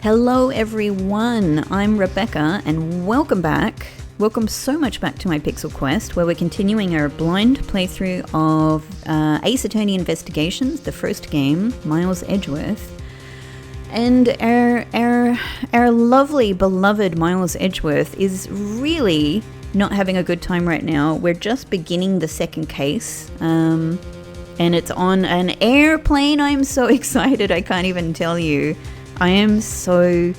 Hello everyone, I'm Rebecca and welcome back. Welcome so much back to my Pixel Quest, where we're continuing our blind playthrough of Ace Attorney Investigations, the first game, Miles Edgeworth. And our lovely, beloved Miles Edgeworth is really not having a good time right now. We're just beginning the second case, and it's on an airplane. I'm so excited, I can't even tell you. I am so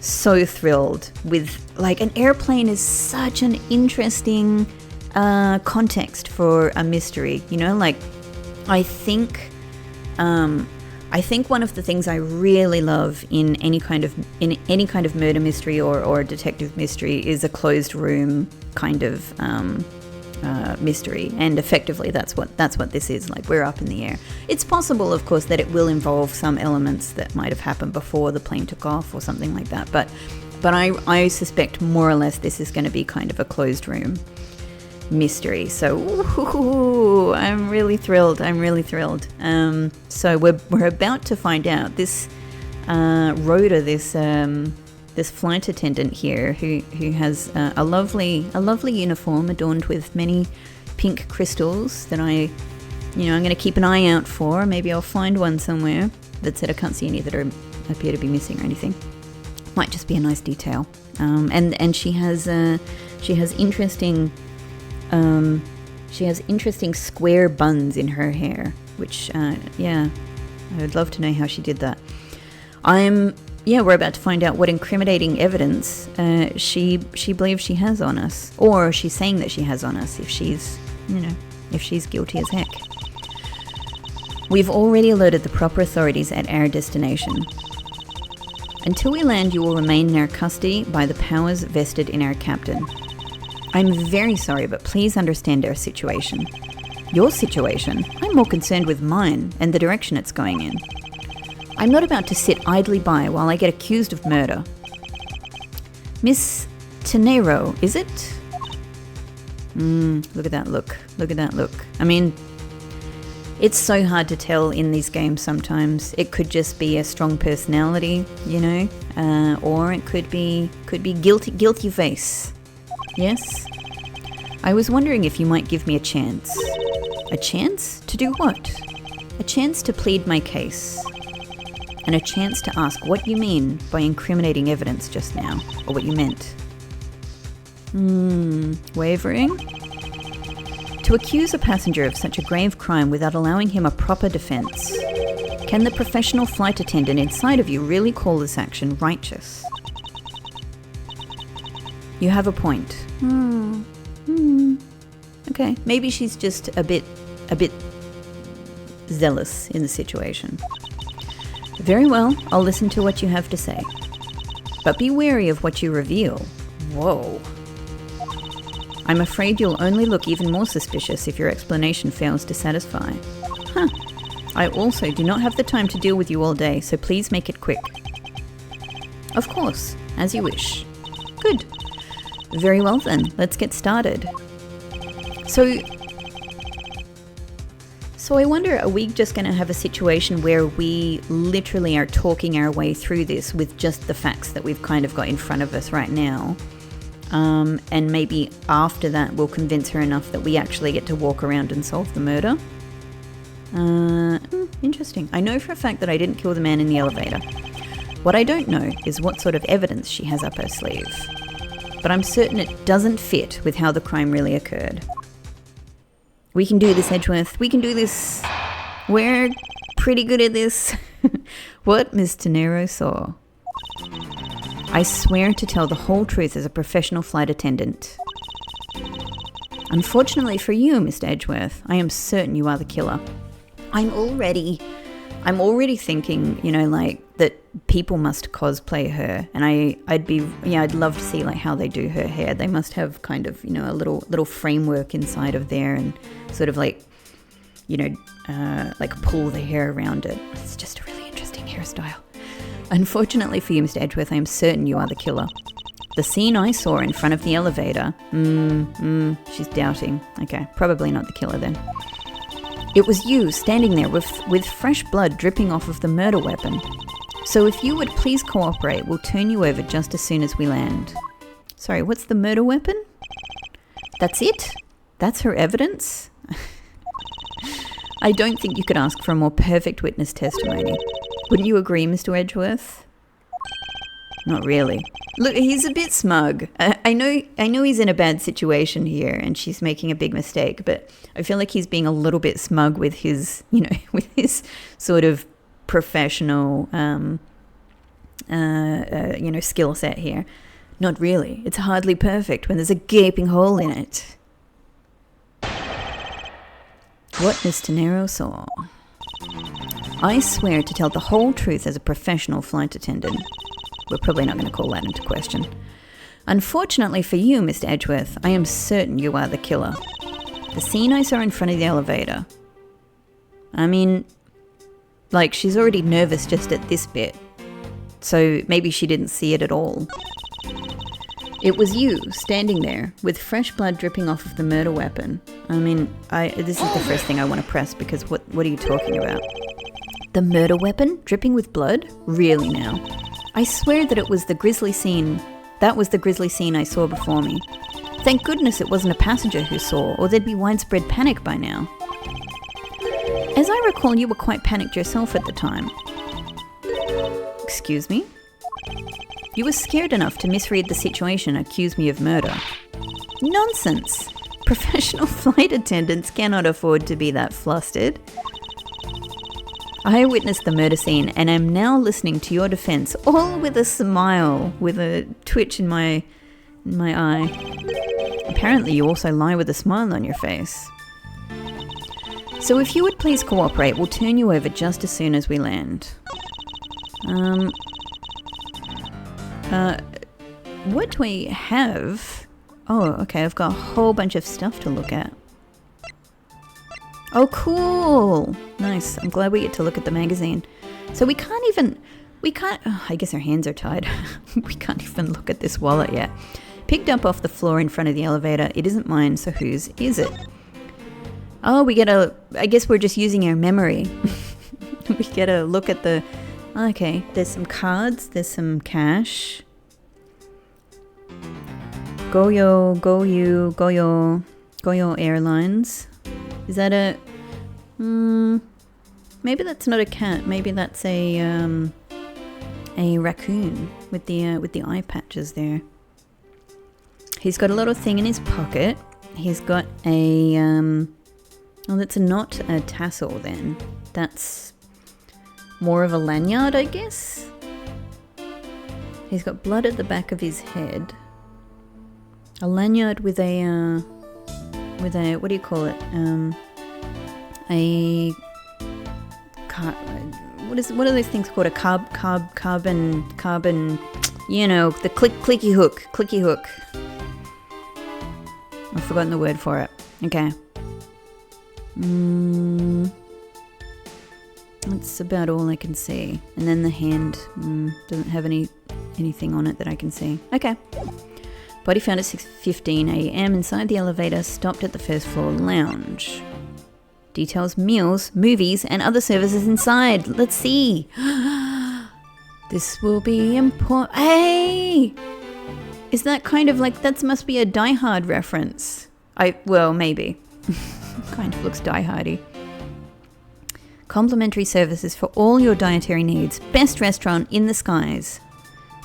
thrilled with, like, an airplane is such an interesting context for a mystery, you know, like, I think one of the things I really love in any kind of murder mystery or detective mystery is a closed room kind of mystery, and effectively that's what this is. Like, we're up in the air. It's possible, of course, that it will involve some elements that might have happened before the plane took off or something like that, but I suspect more or less this is going to be kind of a closed room mystery. So ooh, I'm really thrilled. So we're about to find out. This Rhoda, this flight attendant here, who has a lovely uniform adorned with many pink crystals that I'm going to keep an eye out for. Maybe I'll find one somewhere. That said, I can't see any that appear to be missing or anything. Might just be a nice detail. And she has interesting square buns in her hair, which I would love to know how she did that. We're about to find out what incriminating evidence she believes she has on us, or she's saying that she has on us, if she's guilty as heck. We've already alerted the proper authorities at our destination. Until we land, you will remain in our custody by the powers vested in our captain. I'm very sorry, but please understand our situation. Your situation? I'm more concerned with mine and the direction it's going in. I'm not about to sit idly by while I get accused of murder. Miss Tenero, is it? Look at that look. I mean, it's so hard to tell in these games sometimes. It could just be a strong personality, or it could be guilty face. Yes? I was wondering if you might give me a chance. A chance? To do what? A chance to plead my case. And a chance to ask what you mean by incriminating evidence just now, or what you meant. Wavering? To accuse a passenger of such a grave crime without allowing him a proper defense. Can the professional flight attendant inside of you really call this action righteous? You have a point. Okay, maybe she's just a bit zealous in the situation. Very well, I'll listen to what you have to say. But be wary of what you reveal. Whoa. I'm afraid you'll only look even more suspicious if your explanation fails to satisfy. I also do not have the time to deal with you all day, so please make it quick. Of course, as you wish. Good. Very well then, let's get started. So I wonder, are we just going to have a situation where we literally are talking our way through this with just the facts that we've kind of got in front of us right now? And maybe after that we'll convince her enough that we actually get to walk around and solve the murder? Interesting. I know for a fact that I didn't kill the man in the elevator. What I don't know is what sort of evidence she has up her sleeve. But I'm certain it doesn't fit with how the crime really occurred. We can do this, Edgeworth. We can do this. We're pretty good at this. What Miss Tenero saw. I swear to tell the whole truth as a professional flight attendant. Unfortunately for you, Mr. Edgeworth, I am certain you are the killer. I'm already thinking, that people must cosplay her, and I'd love to see how they do her hair. They must have kind of, a little framework inside of there, and sort of pull the hair around it. It's just a really interesting hairstyle. Unfortunately for you, Mr. Edgeworth, I am certain you are the killer. The scene I saw in front of the elevator, she's doubting. Okay, probably not the killer then. It was you standing there with fresh blood dripping off of the murder weapon. So if you would please cooperate, we'll turn you over just as soon as we land. Sorry, what's the murder weapon? That's it? That's her evidence? I don't think you could ask for a more perfect witness testimony. Wouldn't you agree, Mr. Edgeworth? Not really. Look, he's a bit smug. I know he's in a bad situation here and she's making a big mistake, but I feel like he's being a little bit smug with his, with his sort of professional, skill set here. Not really. It's hardly perfect when there's a gaping hole in it. What Mr. Nero saw. I swear to tell the whole truth as a professional flight attendant. We're probably not going to call that into question. Unfortunately for you, Mr. Edgeworth, I am certain you are the killer. The scene I saw in front of the elevator. I mean, like, she's already nervous just at this bit. So maybe she didn't see it at all. It was you, standing there, with fresh blood dripping off of the murder weapon. I mean, this is the first thing I want to press, because what are you talking about? The murder weapon? Dripping with blood? Really now? I swear that it was the grisly scene. That was the grisly scene I saw before me. Thank goodness it wasn't a passenger who saw, or there'd be widespread panic by now. As I recall, you were quite panicked yourself at the time. Excuse me? You were scared enough to misread the situation and accuse me of murder. Nonsense! Professional flight attendants cannot afford to be that flustered. I witnessed the murder scene and am now listening to your defense, all with a smile, with a twitch in my eye. Apparently you also lie with a smile on your face. So if you would please cooperate, we'll turn you over just as soon as we land. What do we have? Oh, okay, I've got a whole bunch of stuff to look at. Oh, cool! Nice, I'm glad we get to look at the magazine. So we can't, I guess our hands are tied. We can't even look at this wallet yet. Picked up off the floor in front of the elevator. It isn't mine, so whose is it? Oh, I guess we're just using our memory. We get a look at the, okay, there's some cards, there's some cash. Goyo Airlines. Is that a, maybe that's not a cat, maybe that's a raccoon with the eye patches there. He's got a little thing in his pocket. He's got a, oh, that's not a tassel then. That's more of a lanyard, I guess. He's got blood at the back of his head. A lanyard with a, what do you call it? What are those things called? A carbon, you know, the clicky hook. I've forgotten the word for it. Okay. That's about all I can see. And then the hand doesn't have anything on it that I can see. Okay. Body found at 6:15 a.m. inside the elevator, stopped at the first floor lounge. Details meals, movies, and other services inside. Let's see. This will be important. Hey! Is that kind of like, that must be a Die Hard reference. Well, maybe. Kind of looks Die Hardy. Complimentary services for all your dietary needs. Best restaurant in the skies.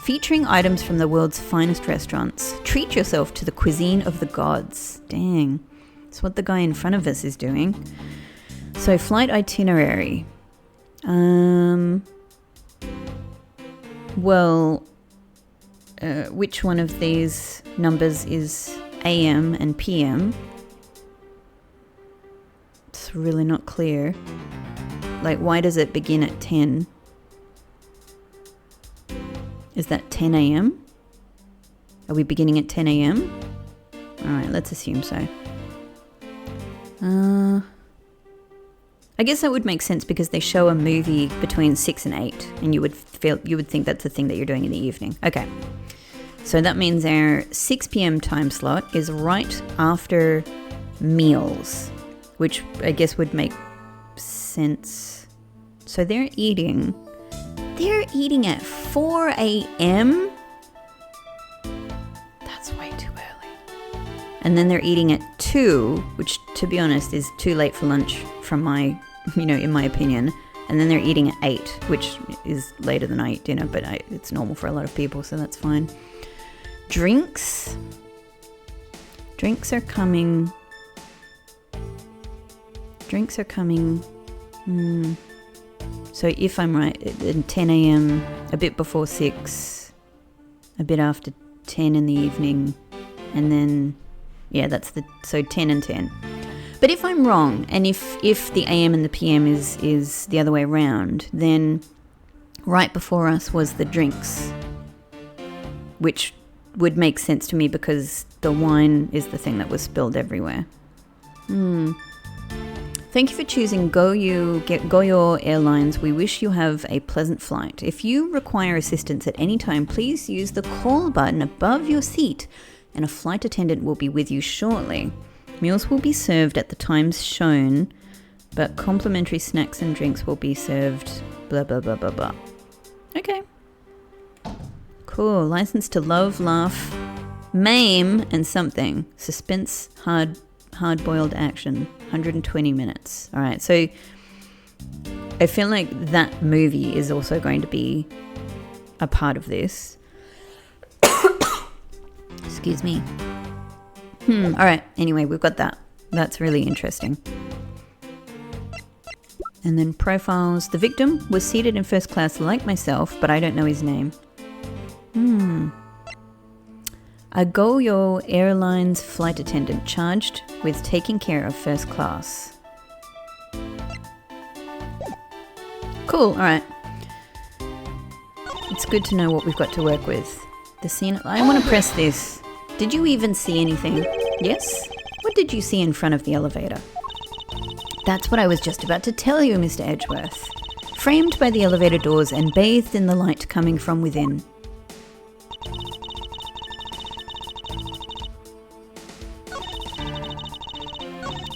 Featuring items from the world's finest restaurants. Treat yourself to the cuisine of the gods. Dang. That's what the guy in front of us is doing. So, flight itinerary. Which one of these numbers is AM and PM? It's really not clear. Like, why does it begin at 10? Is that 10 a.m.? Are we beginning at 10 a.m.? Alright, let's assume so. I guess that would make sense because they show a movie between 6 and 8 and you would think that's the thing that you're doing in the evening. Okay. So that means our 6 p.m. time slot is right after meals, which I guess would make sense. So they're eating. They're eating at 4 a.m.? That's way too early. And then they're eating at 2, which, to be honest, is too late for lunch from my, in my opinion. And then they're eating at 8, which is later than I eat dinner, but it's normal for a lot of people, so that's fine. Drinks are coming. So if I'm right, at 10 a.m., a bit before 6, a bit after 10 in the evening, and then, so 10 and 10. But if I'm wrong, and if the AM and the PM is the other way around, then right before us was the drinks, which would make sense to me because the wine is the thing that was spilled everywhere. Thank you for choosing Goyo Airlines. We wish you have a pleasant flight. If you require assistance at any time, please use the call button above your seat and a flight attendant will be with you shortly. Meals will be served at the times shown, but complimentary snacks and drinks will be served blah blah blah blah blah. Okay. Cool. License to love, laugh, maim, and something. Suspense, hard-boiled action. 120 minutes. All right. So I feel like that movie is also going to be a part of this. Excuse me. All right. Anyway, we've got that. That's really interesting. And then profiles. The victim was seated in first class like myself, but I don't know his name. A Goyo Airlines flight attendant charged with taking care of first class. Cool. All right. It's good to know what we've got to work with. The scene. I want to press this. Did you even see anything? Yes? What did you see in front of the elevator? That's what I was just about to tell you, Mr. Edgeworth. Framed by the elevator doors and bathed in the light coming from within.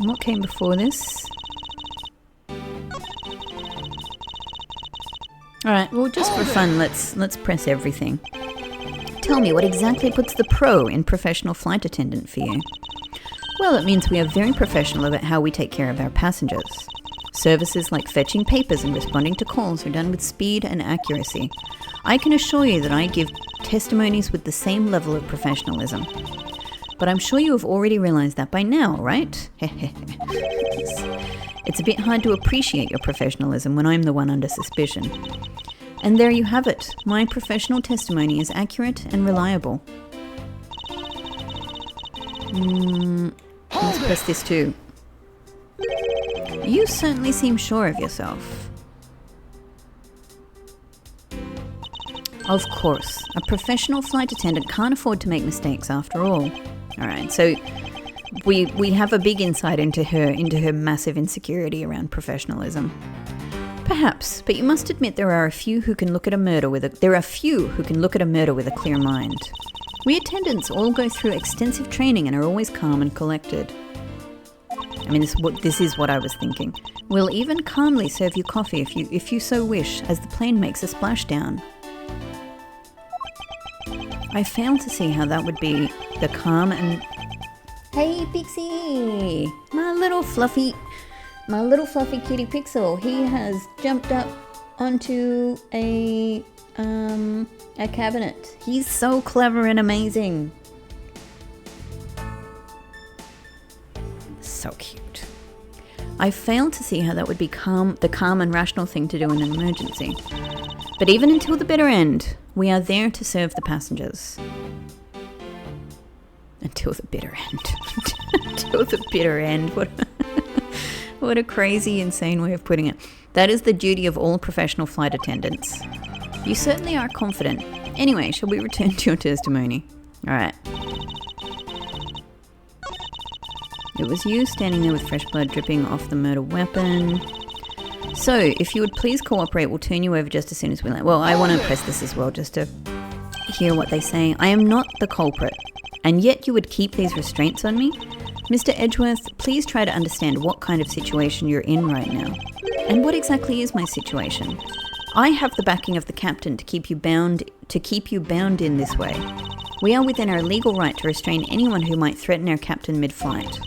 And what came before this? Alright, well, just for fun, let's press everything. Tell me, what exactly puts the pro in professional flight attendant for you? Well, it means we are very professional about how we take care of our passengers. Services like fetching papers and responding to calls are done with speed and accuracy. I can assure you that I give testimonies with the same level of professionalism. But I'm sure you have already realized that by now, right? It's a bit hard to appreciate your professionalism when I'm the one under suspicion. And there you have it. My professional testimony is accurate and reliable. Let's press this too. You certainly seem sure of yourself. Of course, a professional flight attendant can't afford to make mistakes after all. Alright, so we have a big insight into her massive insecurity around professionalism. Perhaps, but you must admit there are few who can look at a murder with a clear mind. We attendants all go through extensive training and are always calm and collected. I mean, this is what I was thinking. We'll even calmly serve you coffee if you so wish, as the plane makes a splashdown. I fail to see how that would be the calm and... Hey, Pixie! My little fluffy kitty Pixel. He has jumped up onto a cabinet. He's so clever and amazing. So cute. I fail to see how that would be the calm and rational thing to do in an emergency. But even until the bitter end, we are there to serve the passengers. Until the bitter end. Until the bitter end. What a crazy, insane way of putting it. That is the duty of all professional flight attendants. You certainly are confident. Anyway, shall we return to your testimony? All right. It was you standing there with fresh blood dripping off the murder weapon. So, if you would please cooperate, we'll turn you over just as soon as we land. Well, I want to press this as well, just to hear what they say. I am not the culprit, and yet you would keep these restraints on me? Mr. Edgeworth, please try to understand what kind of situation you're in right now. And what exactly is my situation? I have the backing of the captain to keep you bound in this way. We are within our legal right to restrain anyone who might threaten our captain mid-flight.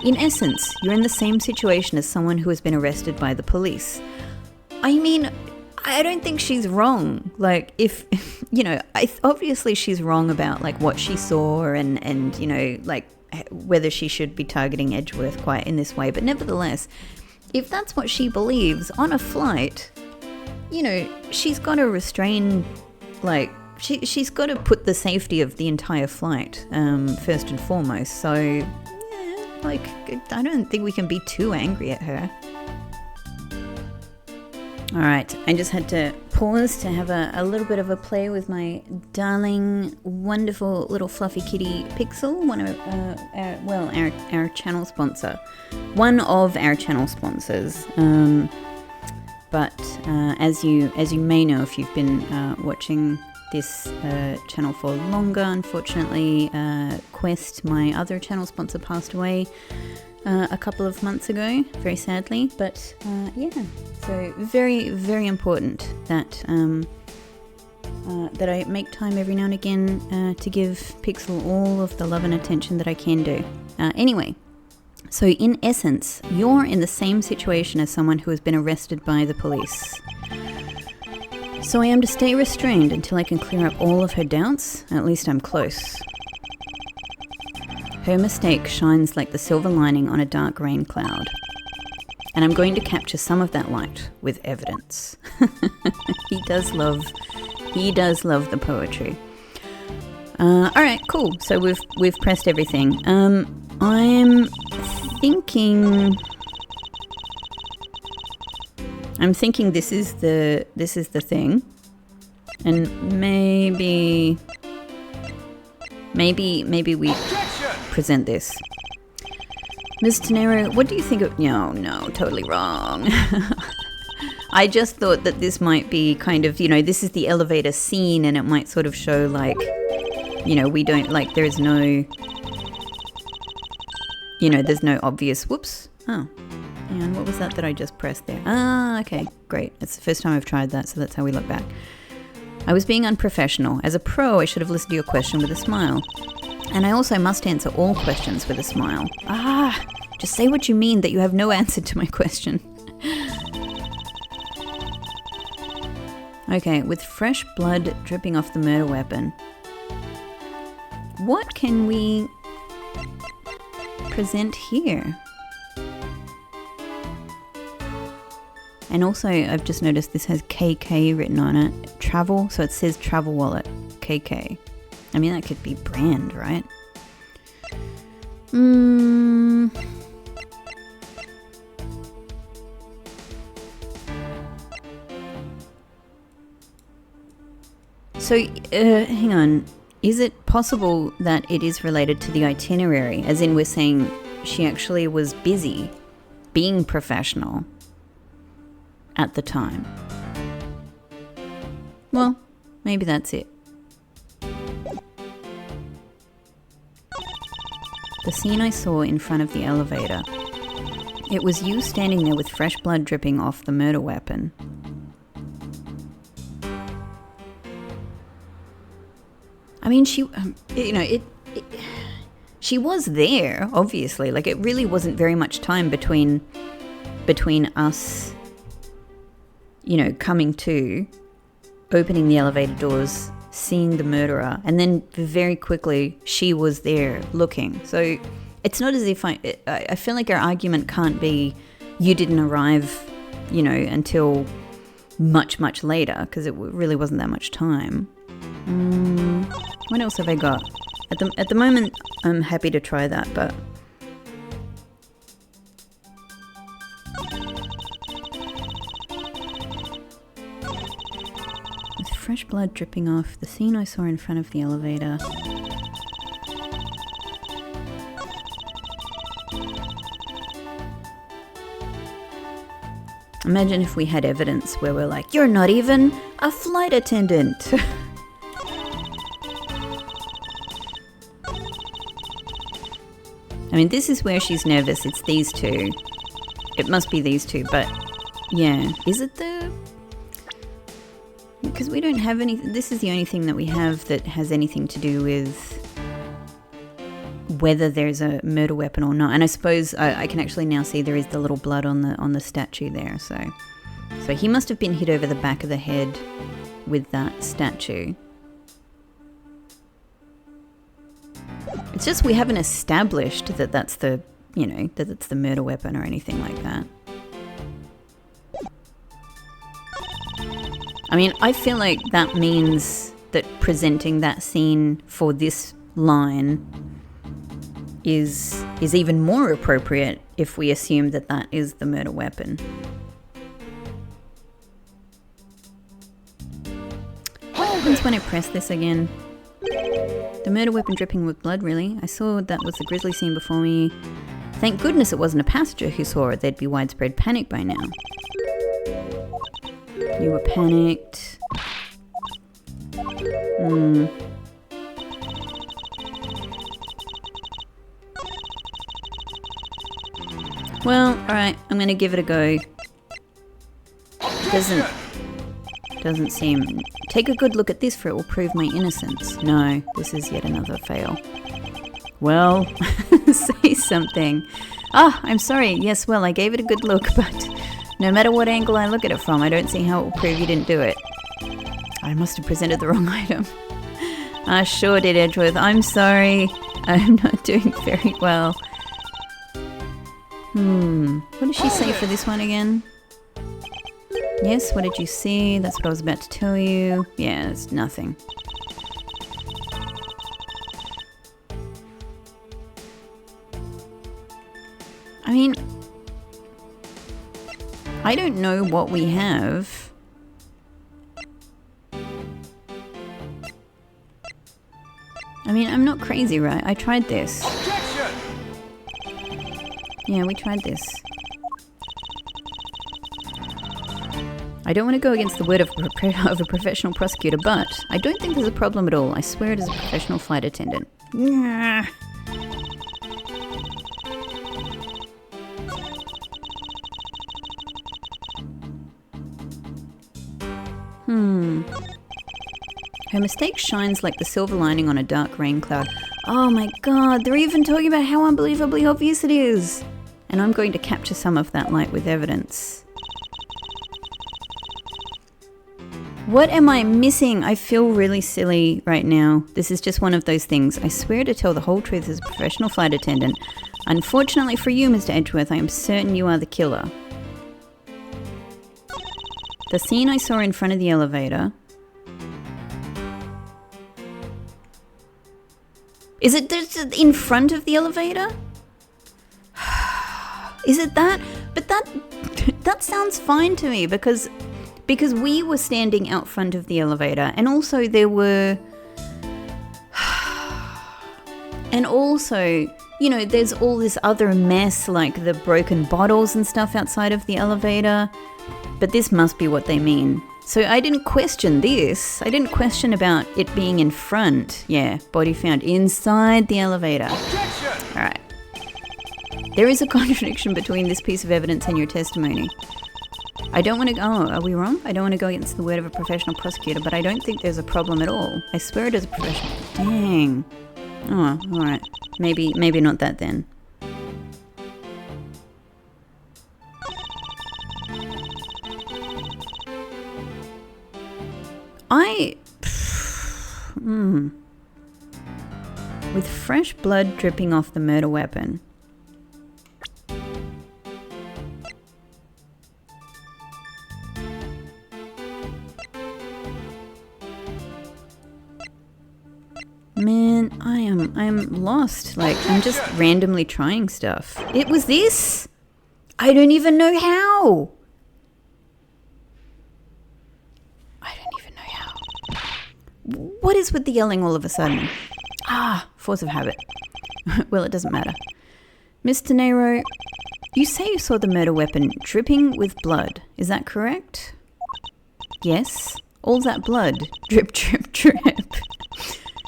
In essence, you're in the same situation as someone who has been arrested by the police. I mean, I don't think she's wrong. Like, if you know, obviously she's wrong about like what she saw and you know, like whether she should be targeting Edgeworth quite in this way. But nevertheless, if that's what she believes on a flight, you know, she's got to restrain, like, she's got to put the safety of the entire flight first and foremost. So, yeah, like, I don't think we can be too angry at her. All right, I just had to pause to have a little bit of a play with my darling, wonderful little fluffy kitty Pixel, one of our channel sponsor, one of our channel sponsors. But as you may know, if you've been watching this channel for longer, unfortunately, Quest, my other channel sponsor, passed away a couple of months ago, very sadly. But yeah, so very, very important that that I make time every now and again to give Pixel all of the love and attention that I can do. Anyway, so in essence, you're in the same situation as someone who has been arrested by the police. So I am to stay restrained until I can clear up all of her doubts. At least I'm close. Her mistake shines like the silver lining on a dark rain cloud. And I'm going to capture some of that light with evidence. He does love the poetry. All right, cool. So we've pressed everything. I'm thinking this is the thing, and maybe we present this. Ms. Tenero, what do you think of... No, totally wrong. I just thought that this might be kind of, you know, this is the elevator scene, and it might sort of show like, you know, we don't, like, there is no, you know, there's no obvious, whoops. Oh, and what was that I just pressed there? Ah, okay, great. It's the first time I've tried that, so that's how we look back. I was being unprofessional. As a pro, I should have listened to your question with a smile. And I also must answer all questions with a smile. Just say what you mean, that you have no answer to my question. Okay, with fresh blood dripping off the murder weapon, what can we present here? And also, I've just noticed this has KK written on it. Travel, so it says travel wallet, KK. I mean, that could be brand, right? So, hang on. Is it possible that it is related to the itinerary? As in, we're saying she actually was busy being professional at the time. Well, maybe that's it. The scene I saw in front of the elevator. It was you standing there with fresh blood dripping off the murder weapon. I mean, she, you know, she was there, obviously. Like, it really wasn't very much time between us, you know, coming to, opening the elevator doors, seeing the murderer, and then very quickly she was there looking. So it's not as if I feel like our argument can't be you didn't arrive, you know, until much later, because it really wasn't that much time. What else have I got? At the moment, I'm happy to try that, but with fresh blood dripping off the scene I saw in front of the elevator. Imagine if we had evidence where we're like, you're not even a flight attendant. I mean, this is where she's nervous. It's these two. It must be these two, but yeah. Is it the... Because we don't have any... This is the only thing that we have that has anything to do with whether there's a murder weapon or not. And I suppose I can actually now see there is the little blood on the statue there. So he must have been hit over the back of the head with that statue. It's just we haven't established that that's the, that it's the murder weapon or anything like that. I mean, I feel like that means that presenting that scene for this line is even more appropriate if we assume that that is the murder weapon. What happens when I press this again? The murder weapon dripping with blood, really? I saw that was the grisly scene before me. Thank goodness it wasn't a passenger who saw it. There'd be widespread panic by now. You were panicked. Well, alright, I'm gonna give it a go. Doesn't seem... Take a good look at this, for it will prove my innocence. No, this is yet another fail. Well, say something. Ah, I'm sorry. Yes, well, I gave it a good look, but no matter what angle I look at it from, I don't see how it will prove you didn't do it. I must have presented the wrong item. I sure did, Edgeworth. I'm sorry. I'm not doing very well. What did she say for this one again? Yes, what did you see? That's what I was about to tell you. Yeah, it's nothing. I mean, I don't know what we have. I mean, I'm not crazy, right? I tried this. Objection! Yeah, we tried this. I don't want to go against the word of a professional prosecutor, but I don't think there's a problem at all. I swear it is a professional flight attendant. Her mistake shines like the silver lining on a dark rain cloud. Oh my god, they're even talking about how unbelievably obvious it is. And I'm going to capture some of that light with evidence. What am I missing? I feel really silly right now. This is just one of those things. I swear to tell the whole truth as a professional flight attendant. Unfortunately for you, Mr. Edgeworth, I am certain you are the killer. The scene I saw in front of the elevator... Is it in front of the elevator? Is it that? But that sounds fine to me because we were standing out front of the elevator, and also there were... And also, you know, there's all this other mess, like the broken bottles and stuff outside of the elevator. But this must be what they mean. So I didn't question this. I didn't question about it being in front. Yeah, body found inside the elevator. Objection! All right. There is a contradiction between this piece of evidence and your testimony. I don't want to... Oh, are we wrong? I don't want to go against the word of a professional prosecutor, but I don't think there's a problem at all. I swear it is a professional... Dang. Oh, all right. Maybe not that then. With fresh blood dripping off the murder weapon. Man, I'm lost. Like, I'm just randomly trying stuff. It was this? I don't even know how. What is with the yelling all of a sudden? Ah, force of habit. Well, it doesn't matter. Mr. Nero, you say you saw the murder weapon dripping with blood. Is that correct? Yes. All that blood. Drip, drip, drip.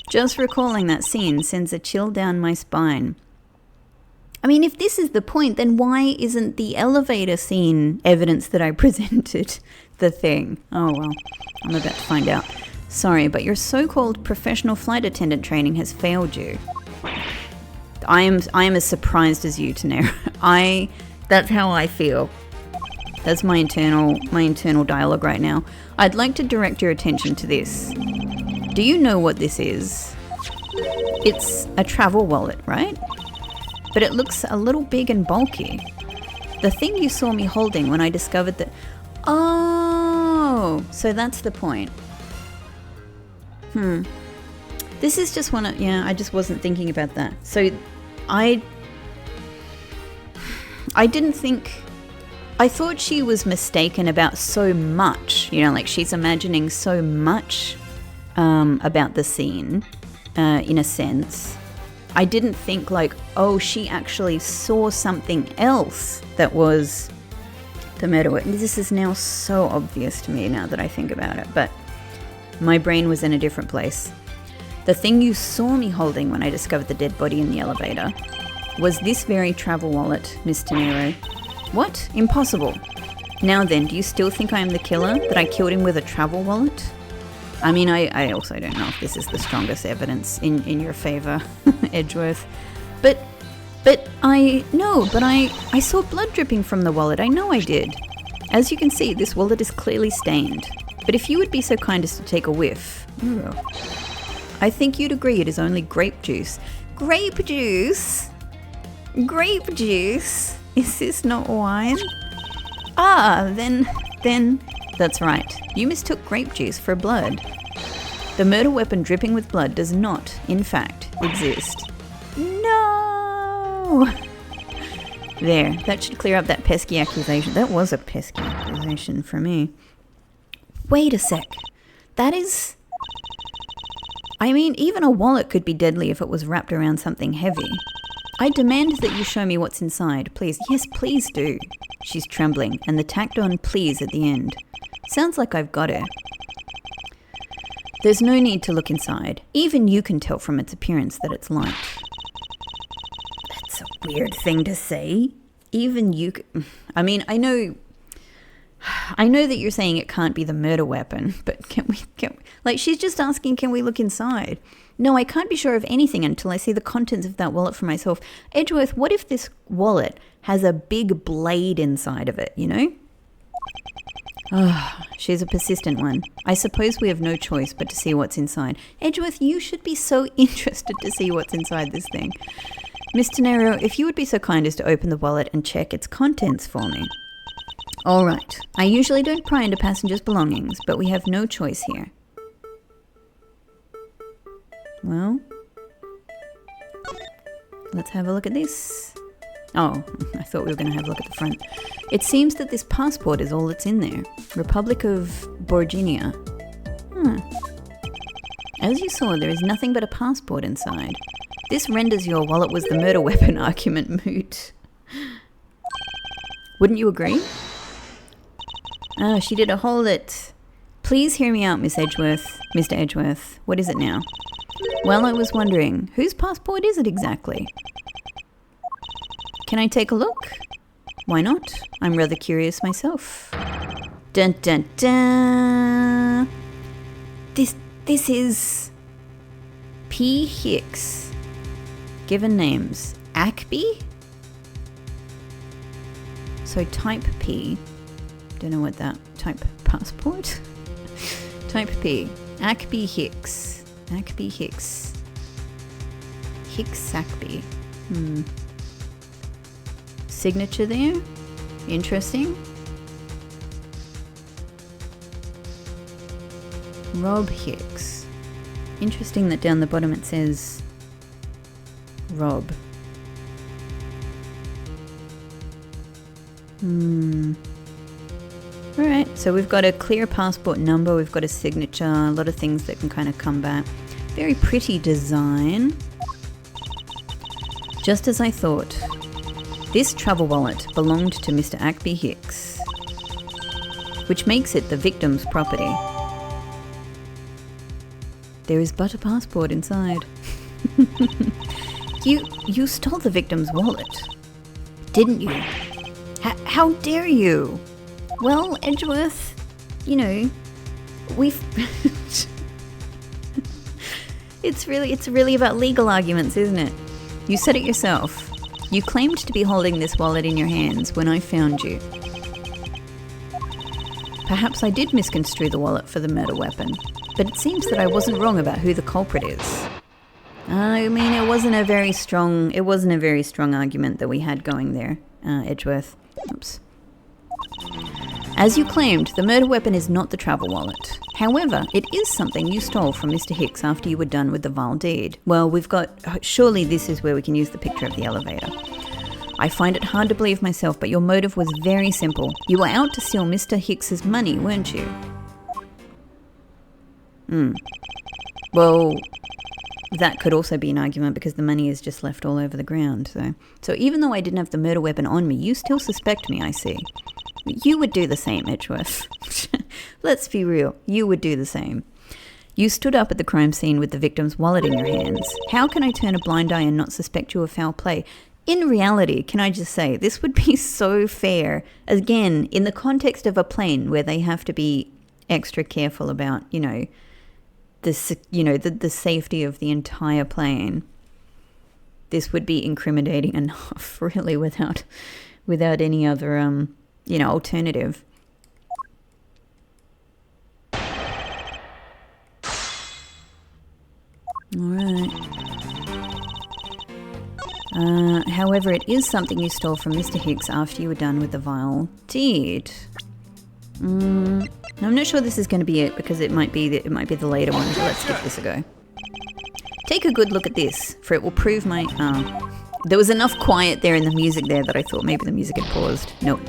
Just recalling that scene sends a chill down my spine. I mean, if this is the point, then why isn't the elevator scene evidence that I presented the thing? Oh well, I'm about to find out. Sorry, but your so-called professional flight attendant training has failed you. I am as surprised as you, Tanera. That's how I feel. That's my internal dialogue right now. I'd like to direct your attention to this. Do you know what this is? It's a travel wallet, right? But it looks a little big and bulky. The thing you saw me holding when I discovered that... Oh, so that's the point. This is just one of... Yeah, I just wasn't thinking about that. So I didn't think... I thought she was mistaken about so much. You know, like she's imagining so much about the scene, in a sense. I didn't think like, oh, she actually saw something else that was the murder weapon. This is now so obvious to me now that I think about it, but my brain was in a different place. The thing you saw me holding when I discovered the dead body in the elevator was this very travel wallet, Miss Tanero. What? Impossible. Now then, do you still think I am the killer? That I killed him with a travel wallet? I mean, I also don't know if this is the strongest evidence in your favor, Edgeworth. But I saw blood dripping from the wallet. I know I did. As you can see, this wallet is clearly stained. But if you would be so kind as to take a whiff. I think you'd agree it is only grape juice. Grape juice? Grape juice? Is this not wine? Ah, then... That's right. You mistook grape juice for blood. The murder weapon dripping with blood does not, in fact, exist. No! There, that should clear up that pesky accusation. That was a pesky accusation for me. Wait a sec. That is... I mean, even a wallet could be deadly if it was wrapped around something heavy. I demand that you show me what's inside, please. Yes, please do. She's trembling, and the tacked on please at the end. Sounds like I've got her. There's no need to look inside. Even you can tell from its appearance that it's light. That's a weird thing to say. Even you... I mean, I know that you're saying it can't be the murder weapon, but can we like, she's just asking, can we look inside? No, I can't be sure of anything until I see the contents of that wallet for myself. Edgeworth, what if this wallet has a big blade inside of it, you know? Oh, she's a persistent one. I suppose we have no choice but to see what's inside. Edgeworth, you should be so interested to see what's inside this thing. Miss Tanero, if you would be so kind as to open the wallet and check its contents for me. All right. I usually don't pry into passengers' belongings, but we have no choice here. Well, let's have a look at this. Oh, I thought we were going to have a look at the front. It seems that this passport is all that's in there. Republic of Borginia. As you saw, there is nothing but a passport inside. This renders your wallet was the murder weapon argument moot. Wouldn't you agree? Oh, she did a hold it. Please hear me out, Miss Edgeworth. Mr. Edgeworth. What is it now? Well, I was wondering, whose passport is it exactly? Can I take a look? Why not? I'm rather curious myself. Dun dun dun. This is P. Hicks. Given names. Ackby? So type P. Don't know what that type passport. Type P. Ackby Hicks. Ackby Hicks. Hicks Ackby. Signature there. Interesting. Rob Hicks. Interesting that down the bottom it says Rob. Alright, so we've got a clear passport number, we've got a signature, a lot of things that can kind of come back. Very pretty design. Just as I thought. This travel wallet belonged to Mr. Ackby Hicks, which makes it the victim's property. There is but a passport inside. You stole the victim's wallet, didn't you? How dare you? Well, Edgeworth, you know, we've... It's really about legal arguments, isn't it? You said it yourself. You claimed to be holding this wallet in your hands when I found you. Perhaps I did misconstrue the wallet for the murder weapon, but it seems that I wasn't wrong about who the culprit is. I mean, it wasn't a very strong argument that we had going there, Edgeworth. Oops. As you claimed, the murder weapon is not the travel wallet. However, it is something you stole from Mr. Hicks after you were done with the vile deed. Well, surely this is where we can use the picture of the elevator. I find it hard to believe myself, but your motive was very simple. You were out to steal Mr. Hicks's money, weren't you? Well, that could also be an argument because the money is just left all over the ground. So even though I didn't have the murder weapon on me, you still suspect me, I see. You would do the same, Edgeworth. Let's be real. You would do the same. You stood up at the crime scene with the victim's wallet in your hands. How can I turn a blind eye and not suspect you of foul play? In reality, can I just say, this would be so fair. Again, in the context of a plane where they have to be extra careful about, the safety of the entire plane. This would be incriminating enough, really, without any other, alternative. All right. However, it is something you stole from Mr. Hicks after you were done with the vile deed. I'm not sure this is going to be it because it might be the later one. So let's give this a go. Take a good look at this, for it will prove my. There was enough quiet there in the music there that I thought maybe the music had paused. Nope.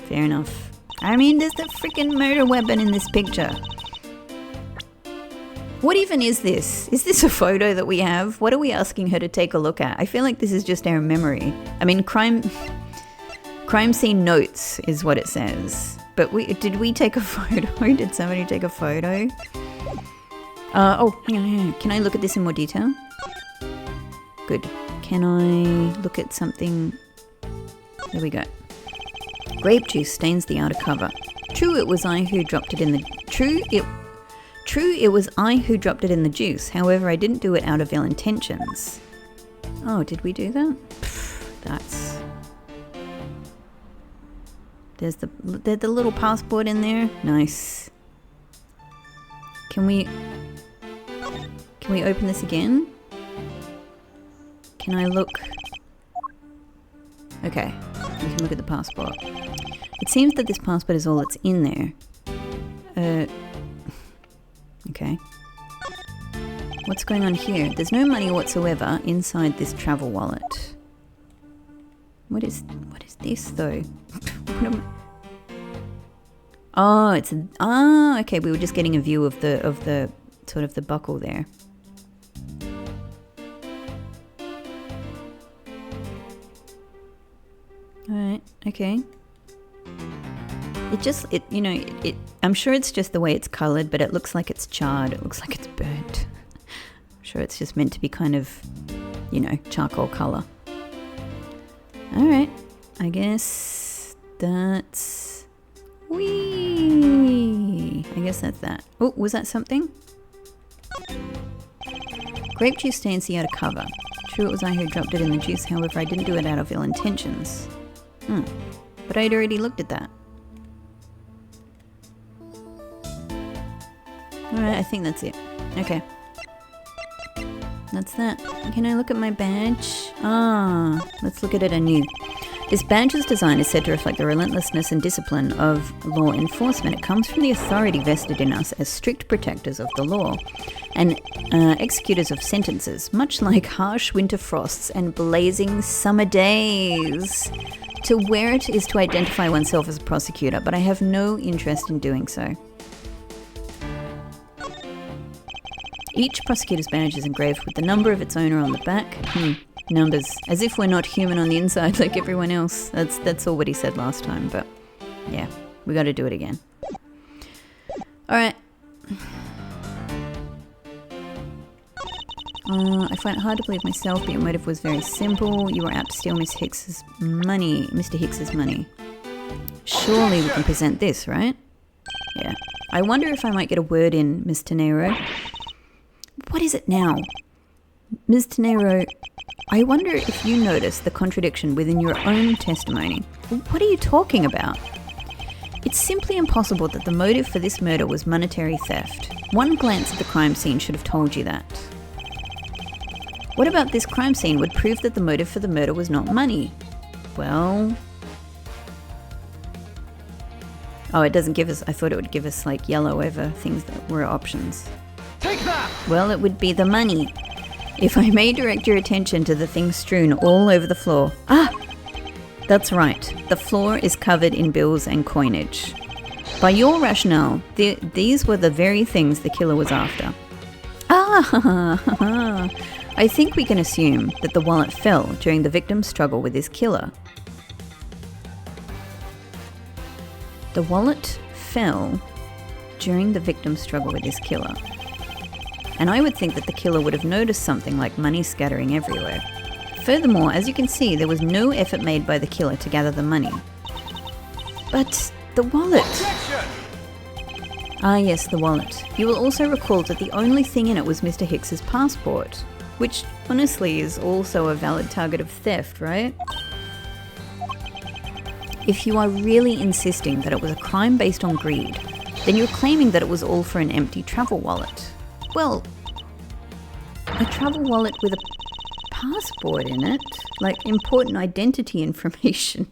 Fair enough. I mean, there's the freaking murder weapon in this picture. What even is this? Is this a photo that we have? What are we asking her to take a look at? I feel like this is just our memory. I mean, crime scene notes is what it says. But did we take a photo? Did somebody take a photo? Hang on. Can I look at this in more detail? Good. Can I look at something? There we go. Grape juice stains the outer cover. True, it was I who dropped it in the... True, it was I who dropped it in the juice. However, I didn't do it out of ill intentions. Oh, did we do that? That's... There's the little passport in there. Nice. Can we open this again? Can I look? Okay, we can look at the passport. It seems that this passport is all that's in there. Okay. What's going on here? There's no money whatsoever inside this travel wallet. What is this though? Okay, we were just getting a view of the sort of the buckle there. Alright, okay. I'm sure it's just the way it's coloured, but it looks like it's charred. It looks like it's burnt. I'm sure it's just meant to be kind of, charcoal colour. Alright, I guess that's... Whee! I guess that's that. Oh, was that something? Grape juice stains the outer cover. True, it was I who dropped it in the juice, however I didn't do it out of ill intentions. But I'd already looked at that. Alright, I think that's it. Okay. That's that. Can I look at my badge? Let's look at it anew. This badge's design is said to reflect the relentlessness and discipline of law enforcement. It comes from the authority vested in us as strict protectors of the law and executors of sentences, much like harsh winter frosts and blazing summer days. To wear it is to identify oneself as a prosecutor, but I have no interest in doing so. Each prosecutor's badge is engraved with the number of its owner on the back. Numbers. As if we're not human on the inside like everyone else. That's all what he said last time, but yeah, we got to do it again. Alright. I find it hard to believe myself, but your motive was very simple. You were out to steal Mr. Hicks's money. Surely we can present this, right? Yeah. I wonder if I might get a word in, Miss Tenero. What is it now? Ms. Tenero, I wonder if you notice the contradiction within your own testimony. What are you talking about? It's simply impossible that the motive for this murder was monetary theft. One glance at the crime scene should have told you that. What about this crime scene would prove that the motive for the murder was not money? Well... Oh, it doesn't give us... I thought it would give us, like, yellow over things that were options. Take that! Well, it would be the money. If I may direct your attention to the things strewn all over the floor. Ah! That's right. The floor is covered in bills and coinage. By your rationale, these were the very things the killer was after. Ah! I think we can assume that the wallet fell during the victim's struggle with his killer. The wallet fell during the victim's struggle with his killer. And I would think that the killer would have noticed something like money scattering everywhere. Furthermore, as you can see, there was no effort made by the killer to gather the money. But the wallet... Ah yes, the wallet. You will also recall that the only thing in it was Mr. Hicks's passport, which honestly is also a valid target of theft, right? If you are really insisting that it was a crime based on greed, then you're claiming that it was all for an empty travel wallet. Well, a travel wallet with a passport in it, like important identity information.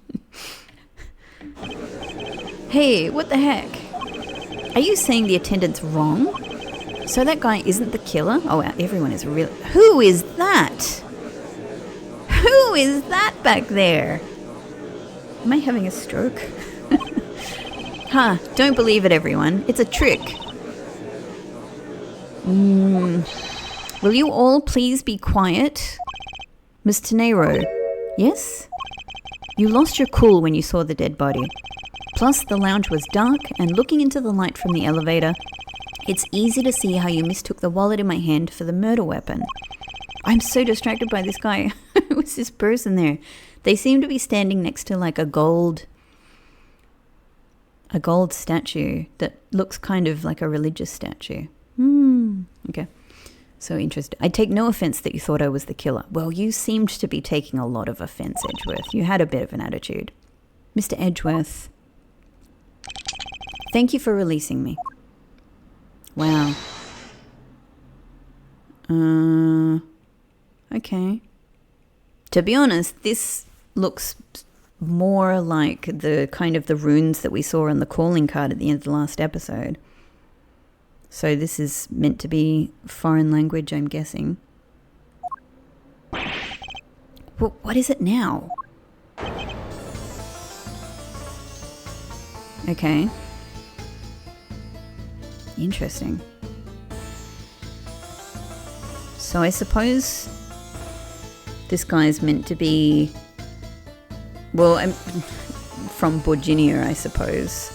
Hey, what the heck? Are you saying the attendant's wrong? So that guy isn't the killer? Oh, everyone is really... Who is that? Who is that back there? Am I having a stroke? Don't believe it, everyone. It's a trick. Will you all please be quiet? Miss Tenero. Yes? You lost your cool when you saw the dead body. Plus, the lounge was dark, and looking into the light from the elevator, it's easy to see how you mistook the wallet in my hand for the murder weapon. I'm so distracted by this guy. Who was this person there? They seem to be standing next to like a gold statue that looks kind of like a religious statue. Okay. So interesting. I take no offense that you thought I was the killer. Well, you seemed to be taking a lot of offense, Edgeworth. You had a bit of an attitude. Mr. Edgeworth, thank you for releasing me. Wow. Okay. To be honest, this looks more like the kind of the runes that we saw on the calling card at the end of the last episode. So this is meant to be foreign language, I'm guessing. Well, what is it now? Okay. Interesting. So I suppose this guy's meant to be... Well, I'm from Borginia, I suppose.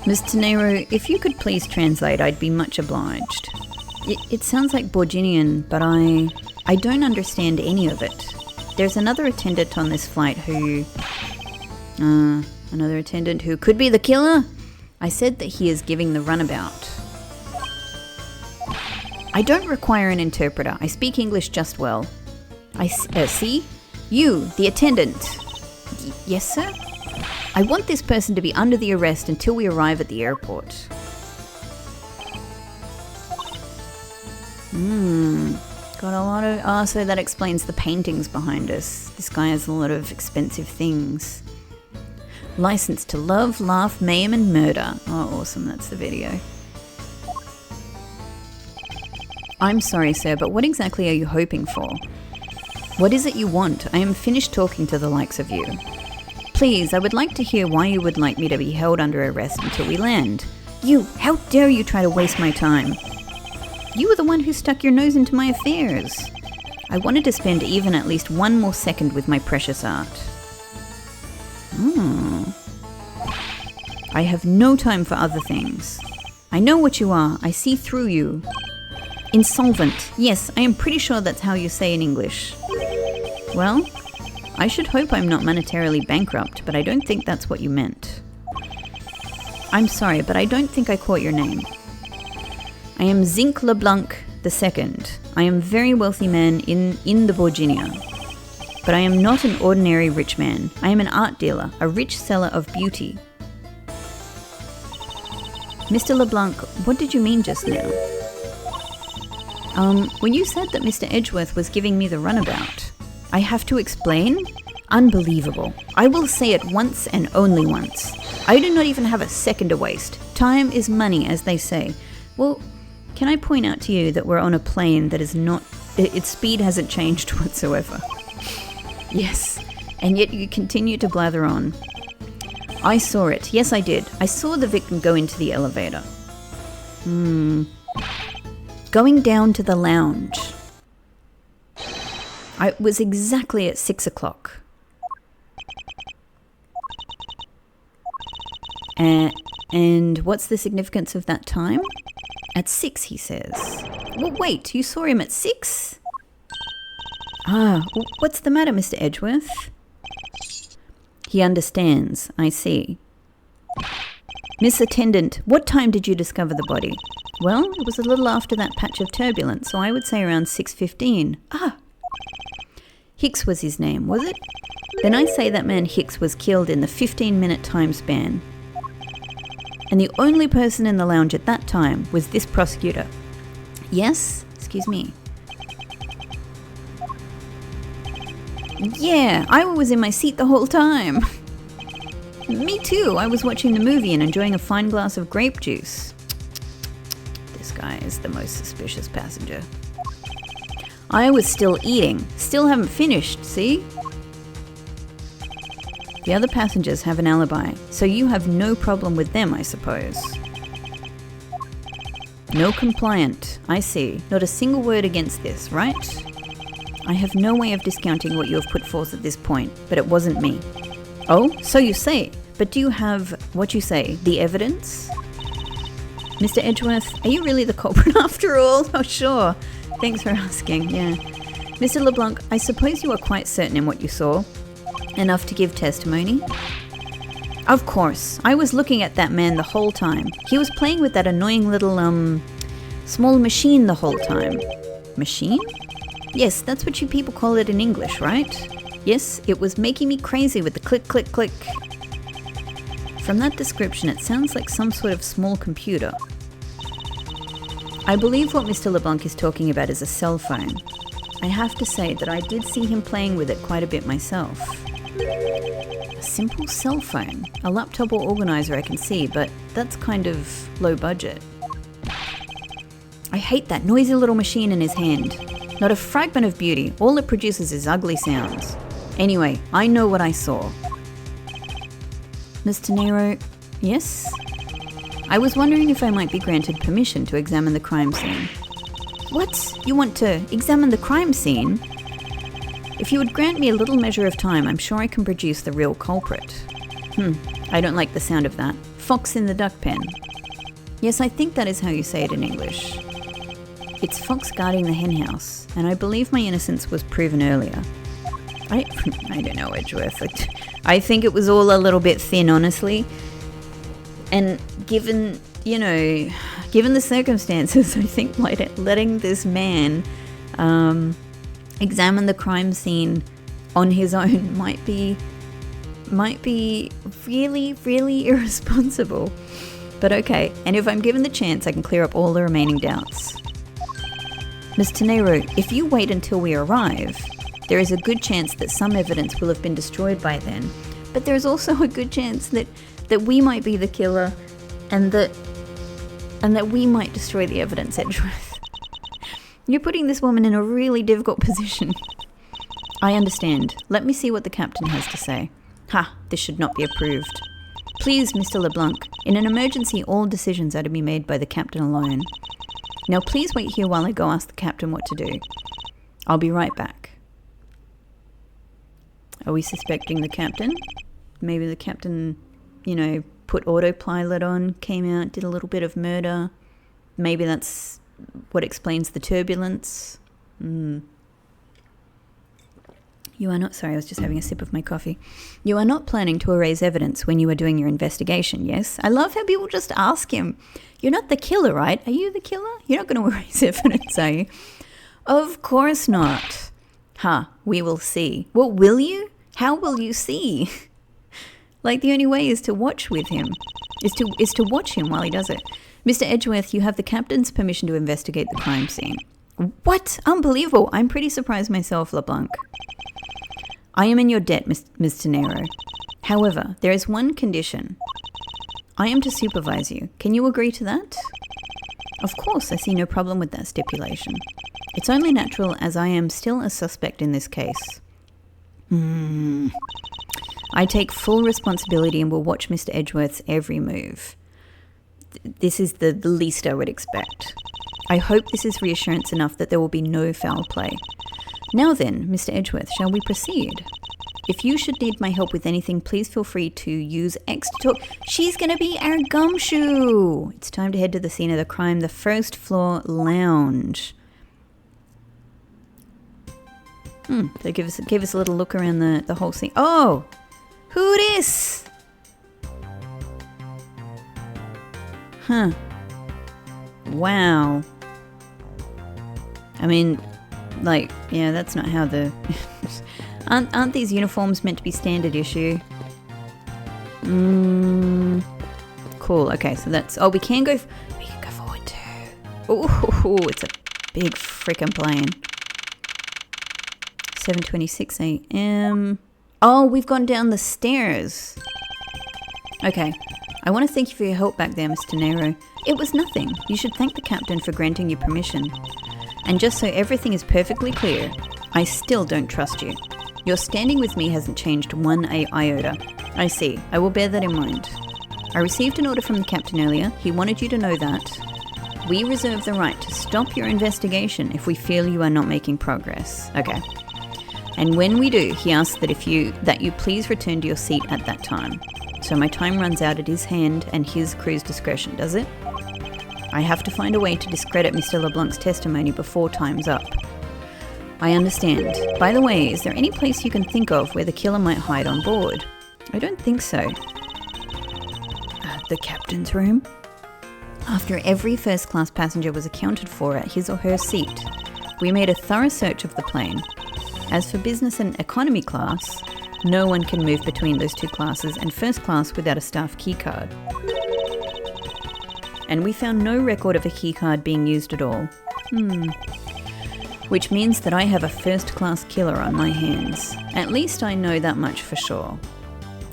Ms. Tenero, if you could please translate, I'd be much obliged. It sounds like Borginian, but I don't understand any of it. There's another attendant on this flight who... another attendant who could be the killer? I said that he is giving the runabout. I don't require an interpreter. I speak English just well. See? You, the attendant. Yes, sir? I want this person to be under the arrest until we arrive at the airport. Got a lot of... Oh, so that explains the paintings behind us. This guy has a lot of expensive things. License to love, laugh, mayhem, and murder. Oh, awesome. That's the video. I'm sorry, sir, but what exactly are you hoping for? What is it you want? I am finished talking to the likes of you. Please, I would like to hear why you would like me to be held under arrest until we land. You, how dare you try to waste my time? You were the one who stuck your nose into my affairs. I wanted to spend even at least one more second with my precious art. I have no time for other things. I know what you are. I see through you. Insolvent. Yes, I am pretty sure that's how you say in English. Well, I should hope I'm not monetarily bankrupt, but I don't think that's what you meant. I'm sorry, but I don't think I caught your name. I am Zinc LeBlanc II. I am a very wealthy man in the Virginia. But I am not an ordinary rich man. I am an art dealer, a rich seller of beauty. Mr. LeBlanc, what did you mean just now? When you said that Mr. Edgeworth was giving me the runabout, I have to explain? Unbelievable. I will say it once and only once. I do not even have a second to waste. Time is money, as they say. Well, can I point out to you that we're on a plane that is not... its speed hasn't changed whatsoever. Yes, and yet you continue to blather on. I saw it. Yes, I did. I saw the victim go into the elevator. Going down to the lounge. I was exactly at 6 o'clock. And what's the significance of that time? At 6, he says. Well, wait, you saw him at 6? What's the matter, Mr. Edgeworth? He understands, I see. Miss Attendant, what time did you discover the body? Well, it was a little after that patch of turbulence, so I would say around 6:15. Hicks was his name, was it? Then I say that man Hicks was killed in the 15-minute time span. And the only person in the lounge at that time was this prosecutor. Yes? Excuse me. Yeah, I was in my seat the whole time. Me too. I was watching the movie and enjoying a fine glass of grape juice. This guy is the most suspicious passenger. I was still eating. Still haven't finished, see? The other passengers have an alibi, so you have no problem with them, I suppose. No compliant. I see. Not a single word against this, right? I have no way of discounting what you have put forth at this point, but it wasn't me. Oh, so you say. But do you have, what you say, the evidence? Mr. Edgeworth, are you really the culprit after all? Oh, sure. Thanks for asking, yeah. Mr. LeBlanc, I suppose you are quite certain in what you saw? Enough to give testimony? Of course. I was looking at that man the whole time. He was playing with that annoying little, small machine the whole time. Machine? Yes, that's what you people call it in English, right? Yes, it was making me crazy with the click, click, click. From that description, it sounds like some sort of small computer. I believe what Mr. LeBlanc is talking about is a cell phone. I have to say that I did see him playing with it quite a bit myself. A simple cell phone. A laptop or organizer I can see, but that's kind of low budget. I hate that noisy little machine in his hand. Not a fragment of beauty. All it produces is ugly sounds. Anyway, I know what I saw. Mr. Nero, yes? I was wondering if I might be granted permission to examine the crime scene. What? You want to examine the crime scene? If you would grant me a little measure of time, I'm sure I can produce the real culprit. I don't like the sound of that. Fox in the duck pen. Yes, I think that is how you say it in English. It's fox guarding the henhouse, and I believe my innocence was proven earlier. I don't know, Edgeworth. I think it was all a little bit thin, honestly. And given the circumstances, I think letting this man examine the crime scene on his own might be really, really irresponsible. But okay, and if I'm given the chance, I can clear up all the remaining doubts. Mr. Nero, if you wait until we arrive, there is a good chance that some evidence will have been destroyed by then. But there is also a good chance that we might be the killer and that we might destroy the evidence, Edgeworth. You're putting this woman in a really difficult position. I understand. Let me see what the captain has to say. This should not be approved. Please, Mr. LeBlanc, in an emergency, all decisions are to be made by the captain alone. Now please wait here while I go ask the captain what to do. I'll be right back. Are we suspecting the captain? Maybe the captain, put autopilot on, came out, did a little bit of murder. Maybe that's what explains the turbulence. You are not, sorry, I was just having a sip of my coffee. You are not planning to erase evidence when you are doing your investigation, yes? I love how people just ask him, you're not the killer, right? Are you the killer? You're not going to erase evidence, are you? Of course not. We will see. Well, will you? How will you see? Like, the only way is to watch with him, is to watch him while he does it. Mr. Edgeworth, you have the captain's permission to investigate the crime scene. What? Unbelievable. I'm pretty surprised myself, LeBlanc. I am in your debt, Mr. Nero. However, there is one condition. I am to supervise you. Can you agree to that? Of course, I see no problem with that stipulation. It's only natural as I am still a suspect in this case. I take full responsibility and will watch Mr. Edgeworth's every move. This is the least I would expect. I hope this is reassurance enough that there will be no foul play. Now then, Mr. Edgeworth, shall we proceed? If you should need my help with anything, please feel free to use X to talk. She's going to be our gumshoe. It's time to head to the scene of the crime, the first floor lounge. They give us a little look around the whole scene. Oh, who this? Huh. Wow. I mean, like, yeah, that's not how the... aren't these uniforms meant to be standard issue? Cool, okay, so that's... Oh, we can go forward too. Oh, it's a big frickin' plane. 7:26 a.m. Oh, we've gone down the stairs. Okay. I want to thank you for your help back there, Mr. Nero. It was nothing. You should thank the captain for granting you permission. And just so everything is perfectly clear, I still don't trust you. Your standing with me hasn't changed one iota. I see. I will bear that in mind. I received an order from the captain earlier. He wanted you to know that. We reserve the right to stop your investigation if we feel you are not making progress. Okay. And when we do, he asks that you please return to your seat at that time. So my time runs out at his hand and his crew's discretion, does it? I have to find a way to discredit Mr. LeBlanc's testimony before time's up. I understand. By the way, is there any place you can think of where the killer might hide on board? I don't think so. The captain's room? After every first-class passenger was accounted for at his or her seat, we made a thorough search of the plane. As for business and economy class, no one can move between those two classes and first class without a staff keycard. And we found no record of a keycard being used at all. Which means that I have a first-class killer on my hands. At least I know that much for sure.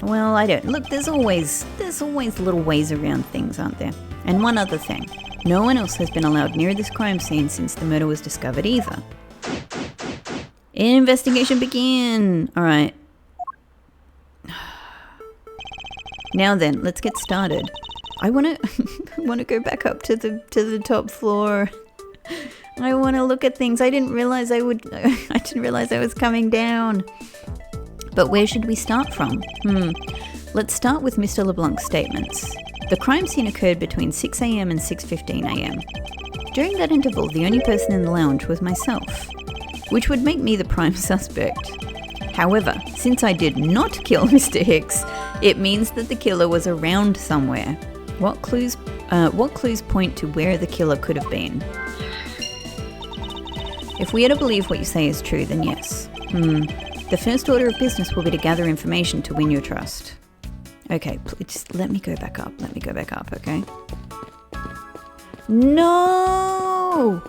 Well, I don't. Look, there's always little ways around things, aren't there? And one other thing. No one else has been allowed near this crime scene since the murder was discovered either. Investigation begin! Alright. Now then, let's get started. I want to go back up to the top floor. I want to look at things. I didn't realize I was coming down. But where should we start from? Let's start with Mr. LeBlanc's statements. The crime scene occurred between 6 a.m. and 6:15 a.m. During that interval, the only person in the lounge was myself, which would make me the prime suspect. However, since I did not kill Mr. Hicks, it means that the killer was around somewhere. What clues point to where the killer could have been? If we are to believe what you say is true, then yes. The first order of business will be to gather information to win your trust. Okay, just let me go back up. Okay? No!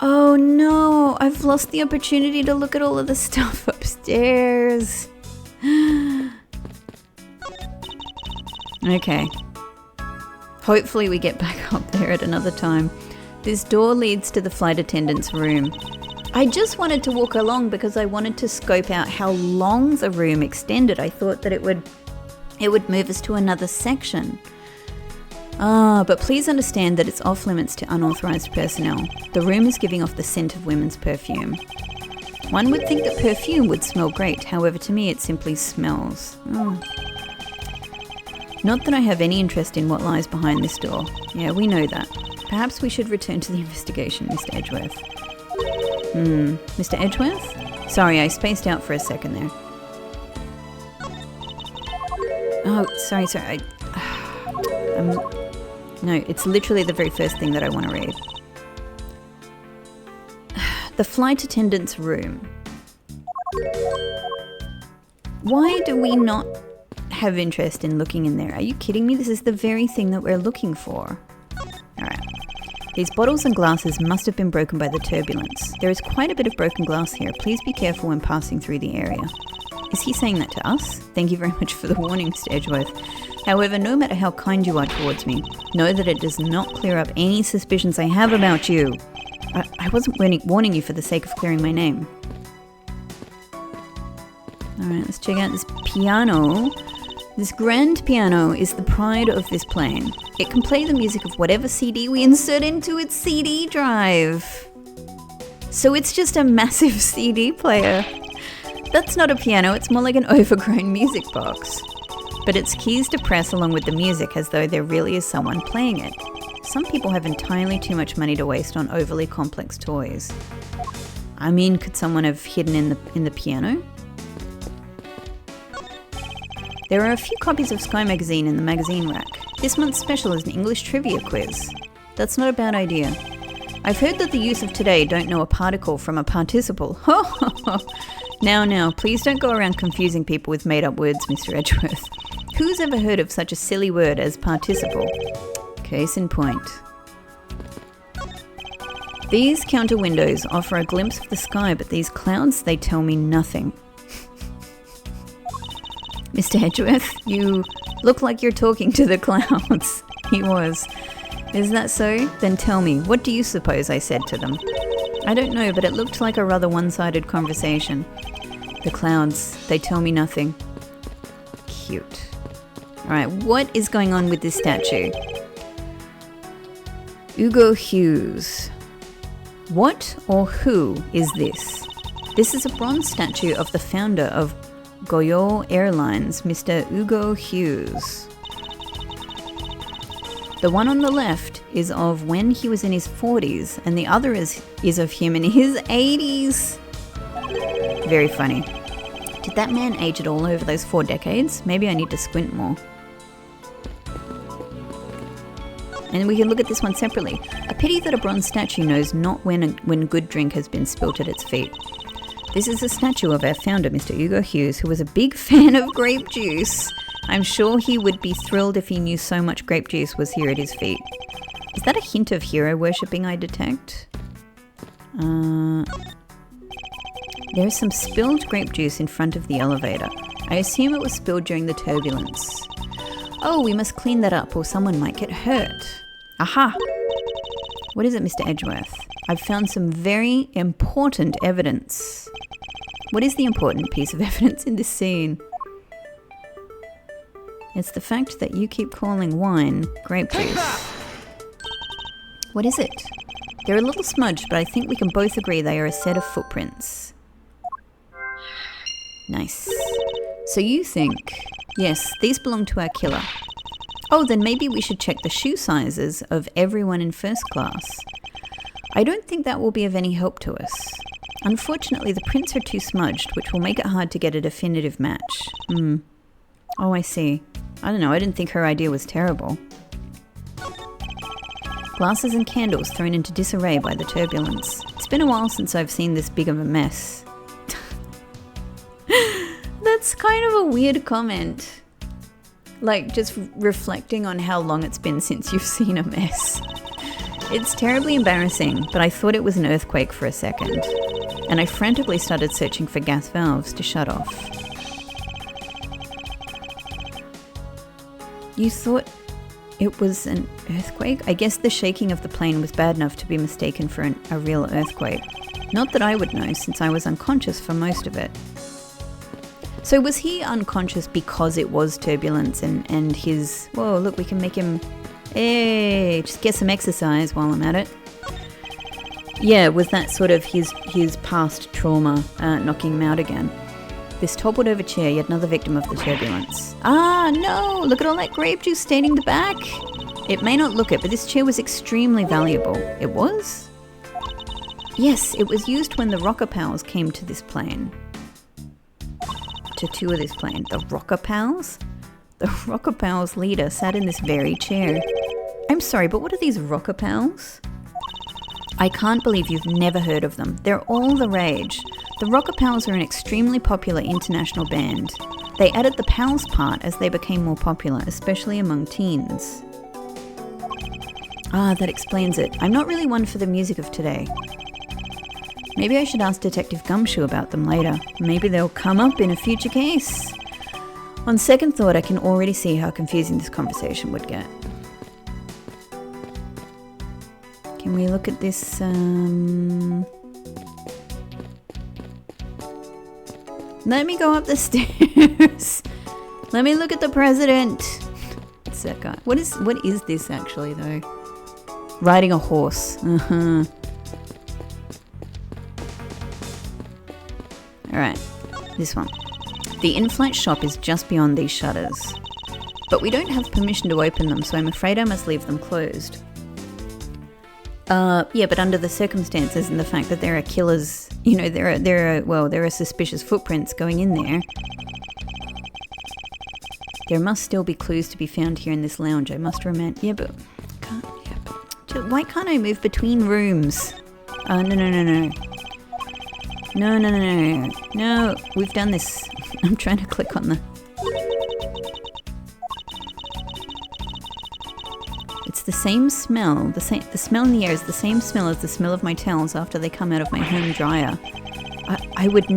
Oh no, I've lost the opportunity to look at all of the stuff upstairs. Okay. Hopefully we get back up there at another time. This door leads to the flight attendant's room. I just wanted to walk along because I wanted to scope out how long the room extended. I thought that it would move us to another section. But please understand that it's off limits to unauthorized personnel. The room is giving off the scent of women's perfume. One would think that perfume would smell great, however to me it simply smells. Not that I have any interest in what lies behind this door. Yeah, we know that. Perhaps we should return to the investigation, Mr. Edgeworth. Mr. Edgeworth? Sorry, I spaced out for a second there. Oh, sorry. No, it's literally the very first thing that I want to read. The flight attendant's room. Why do we not have interest in looking in there? Are you kidding me? This is the very thing that we're looking for. Alright. These bottles and glasses must have been broken by the turbulence. There is quite a bit of broken glass here. Please be careful when passing through the area. Is he saying that to us? Thank you very much for the warning, Mr. Edgeworth. However, no matter how kind you are towards me, know that it does not clear up any suspicions I have about you. I wasn't warning you for the sake of clearing my name. Alright, let's check out this piano. This grand piano is the pride of this plane. It can play the music of whatever CD we insert into its CD drive. So it's just a massive CD player. That's not a piano, it's more like an overgrown music box. But it's keys to press along with the music as though there really is someone playing it. Some people have entirely too much money to waste on overly complex toys. I mean, could someone have hidden in the piano? There are a few copies of Sky magazine in the magazine rack. This month's special is an English trivia quiz. That's not a bad idea. I've heard that the youth of today don't know a particle from a participle. Now, please don't go around confusing people with made-up words, Mr. Edgeworth. Who's ever heard of such a silly word as participle? Case in point. These counter windows offer a glimpse of the sky, but these clouds, they tell me nothing. Mr. Edgeworth, you look like you're talking to the clouds. He was. Is that so? Then tell me, what do you suppose I said to them? I don't know, but it looked like a rather one-sided conversation. The clouds, they tell me nothing. Cute. Alright, what is going on with this statue? Hugo Hughes. What or who is this? This is a bronze statue of the founder of Goyo Airlines, Mr. Hugo Hughes. The one on the left is of when he was in his 40s, and the other is of him in his 80s. Very funny. Did that man age it all over those 4 decades? Maybe I need to squint more. And we can look at this one separately. A pity that a bronze statue knows not when good drink has been spilt at its feet. This is a statue of our founder, Mr. Hugo Hughes, who was a big fan of grape juice. I'm sure he would be thrilled if he knew so much grape juice was here at his feet. Is that a hint of hero worshipping I detect? There is some spilled grape juice in front of the elevator. I assume it was spilled during the turbulence. Oh, we must clean that up or someone might get hurt. Aha! What is it, Mr. Edgeworth? I've found some very important evidence. What is the important piece of evidence in this scene? It's the fact that you keep calling wine grape juice. What is it? They're a little smudged, but I think we can both agree they are a set of footprints. Nice. So you think, yes, these belong to our killer. Oh, then maybe we should check the shoe sizes of everyone in first class. I don't think that will be of any help to us. Unfortunately, the prints are too smudged, which will make it hard to get a definitive match. Oh, I see. I don't know, I didn't think her idea was terrible. Glasses and candles thrown into disarray by the turbulence. It's been a while since I've seen this big of a mess. That's kind of a weird comment. Like, just reflecting on how long it's been since you've seen a mess. It's terribly embarrassing, but I thought it was an earthquake for a second. And I frantically started searching for gas valves to shut off. You thought it was an earthquake? I guess the shaking of the plane was bad enough to be mistaken for a real earthquake. Not that I would know, since I was unconscious for most of it. So was he unconscious because it was turbulence and his... Whoa, look, we can make him... Hey, just get some exercise while I'm at it. Yeah, was that sort of his past trauma knocking him out again? This toppled over chair, yet another victim of the turbulence. Ah, no! Look at all that grape juice staining the back! It may not look it, but this chair was extremely valuable. It was? Yes, it was used when the Rocker Pals came to this plane. To tour this plane. The Rocker Pals? The Rocker Pals leader sat in this very chair. I'm sorry, but what are these Rocker Pals? I can't believe you've never heard of them. They're all the rage. The Rocker Pals are an extremely popular international band. They added the pals part as they became more popular, especially among teens. Ah, that explains it. I'm not really one for the music of today. Maybe I should ask Detective Gumshoe about them later. Maybe they'll come up in a future case. On second thought, I can already see how confusing this conversation would get. Can we look at this? Let me go up the stairs. Let me look at the president. It's that guy. What is this actually though? Riding a horse. Alright, this one. The in-flight shop is just beyond these shutters. But we don't have permission to open them, so I'm afraid I must leave them closed. Yeah, but under the circumstances and the fact that there are killers, you know, there are suspicious footprints going in there. There must still be clues to be found here in this lounge. I must remain. Yeah, but why can't I move between rooms? No, we've done this. I'm trying to click on the... It's the same smell. The smell in the air is the same smell as the smell of my towels after they come out of my home dryer. I would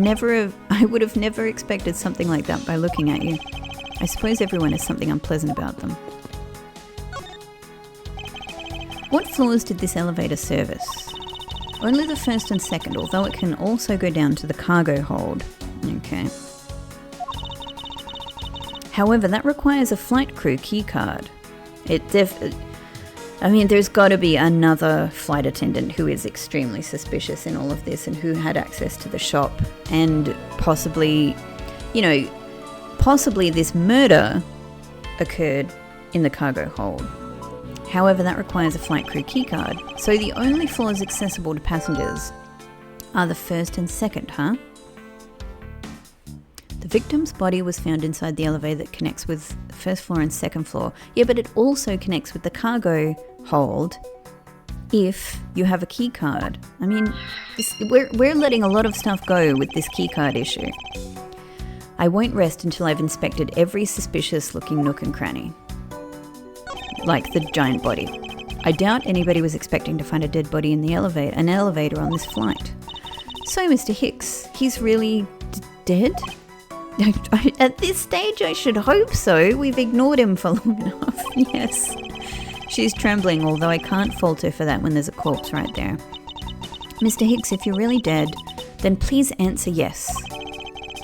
have never expected something like that by looking at you. I suppose everyone has something unpleasant about them. What floors did this elevator service? Only the first and second, although it can also go down to the cargo hold. Okay. However, that requires a flight crew keycard. There's got to be another flight attendant who is extremely suspicious in all of this and who had access to the shop and possibly this murder occurred in the cargo hold. However, that requires a flight crew keycard, so the only floors accessible to passengers are the first and second, huh? The victim's body was found inside the elevator that connects with the first floor and second floor. Yeah, but it also connects with the cargo hold if you have a keycard. I mean, we're letting a lot of stuff go with this keycard issue. I won't rest until I've inspected every suspicious looking nook and cranny. Like the giant body. I doubt anybody was expecting to find a dead body in an elevator on this flight. So, Mr. Hicks, he's really dead? At this stage, I should hope so. We've ignored him for long enough. Yes. She's trembling, although I can't fault her for that when there's a corpse right there. Mr. Hicks, if you're really dead, then please answer yes.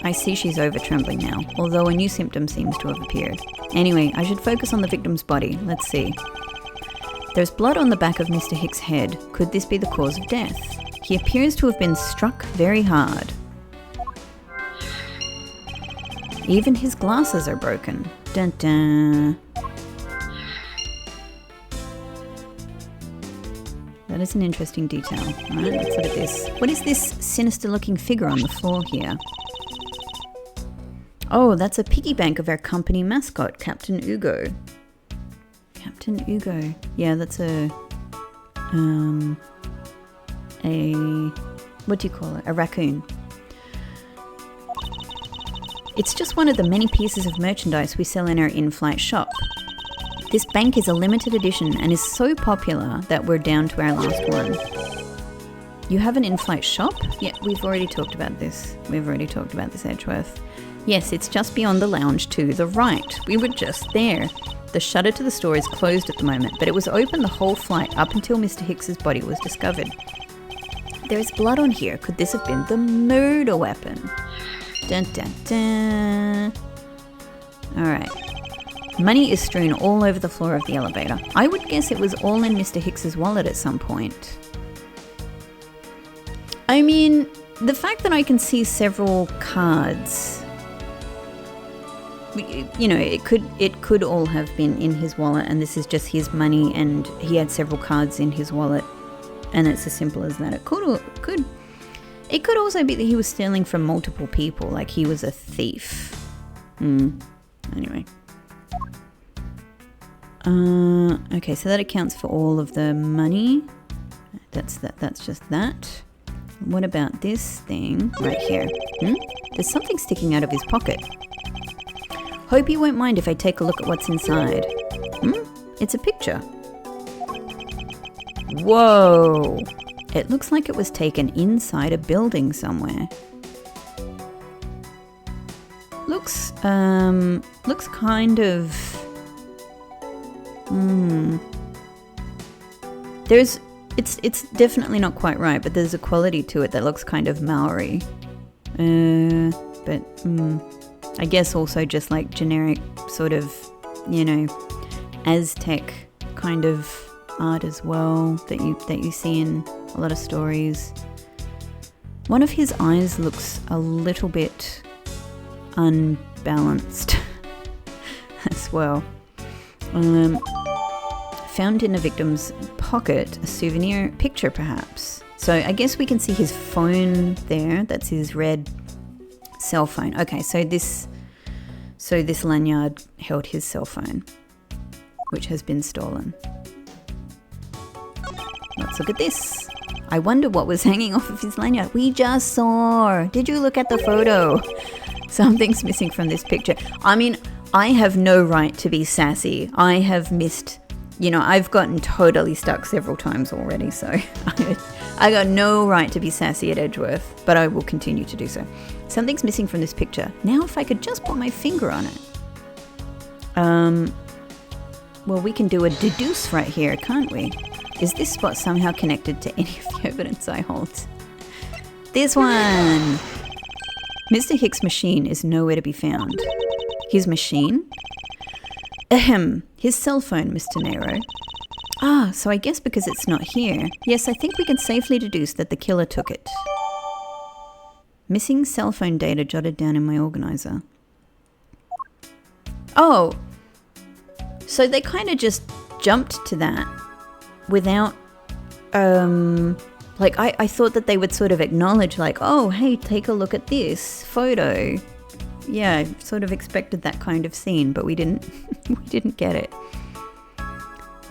I see she's over-trembling now, although a new symptom seems to have appeared. Anyway, I should focus on the victim's body. Let's see. There's blood on the back of Mr. Hicks' head. Could this be the cause of death? He appears to have been struck very hard. Even his glasses are broken. Dun dun. That is an interesting detail. Alright, let's look at this. What is this sinister-looking figure on the floor here? Oh, that's a piggy bank of our company mascot, Captain Ugo. Captain Ugo. Yeah, that's what do you call it? A raccoon. It's just one of the many pieces of merchandise we sell in our in-flight shop. This bank is a limited edition and is so popular that we're down to our last one. You have an in-flight shop? Yeah, we've already talked about this. Edgeworth. Yes, it's just beyond the lounge to the right. We were just there. The shutter to the store is closed at the moment, but it was open the whole flight up until Mr. Hicks's body was discovered. There is blood on here. Could this have been the murder weapon? Dun dun dun. Alright. Money is strewn all over the floor of the elevator. I would guess it was all in Mr. Hicks's wallet at some point. I mean, the fact that I can see several cards, you know, it could all have been in his wallet and this is just his money and he had several cards in his wallet. And it's as simple as that. It could also be that he was stealing from multiple people, like he was a thief. Anyway. Okay, so that accounts for all of the money. That's just that. What about this thing right here? There's something sticking out of his pocket. Hope you won't mind if I take a look at what's inside. It's a picture. Whoa! It looks like it was taken inside a building somewhere. Looks kind of... It's definitely not quite right, but there's a quality to it that looks kind of Maori. But I guess also just like generic sort of, Aztec kind of art as well that you see in a lot of stories. One of his eyes looks a little bit unbalanced as well. Found in a victim's pocket, a souvenir picture perhaps. So I guess we can see his phone there. That's his red cell phone. Okay, so this lanyard held his cell phone, which has been stolen. Let's look at this. I wonder what was hanging off of his lanyard. We just saw. Did you look at the photo? Something's missing from this picture. I mean, I have no right to be sassy. I have missed, I've gotten totally stuck several times already, so I got no right to be sassy at Edgeworth, but I will continue to do so. Something's missing from this picture. Now if I could just put my finger on it. Well, we can do a deduce right here, can't we? Is this spot somehow connected to any of the evidence I hold? This one! Mr. Hicks' machine is nowhere to be found. His machine? Ahem. His cell phone, Mr. Nero. Ah, so I guess because it's not here. Yes, I think we can safely deduce that the killer took it. Missing cell phone data jotted down in my organizer. Oh! So they kind of just jumped to that without, I thought that they would sort of acknowledge oh, hey, take a look at this photo. Yeah, I sort of expected that kind of scene, but we didn't get it.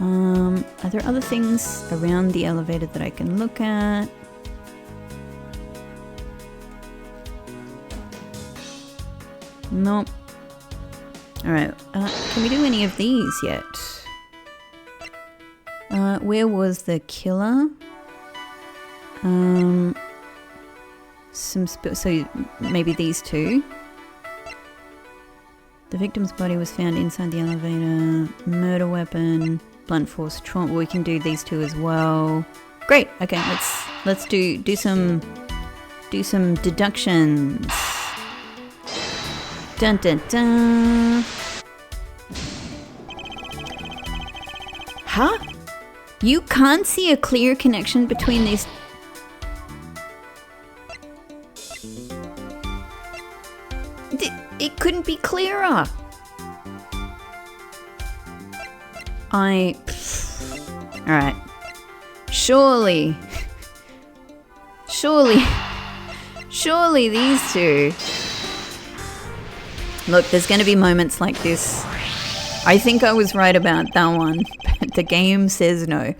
Are there other things around the elevator that I can look at? Nope. Alright, can we do any of these yet? Where was the killer? So maybe these two. The victim's body was found inside the elevator. Murder weapon, blunt force trauma. We can do these two as well. Great. Okay, let's do some deductions. Dun dun dun. Huh? You can't see a clear connection between these. It couldn't be clearer. Alright. Surely these two. Look, there's going to be moments like this. I think I was right about that one, but the game says no.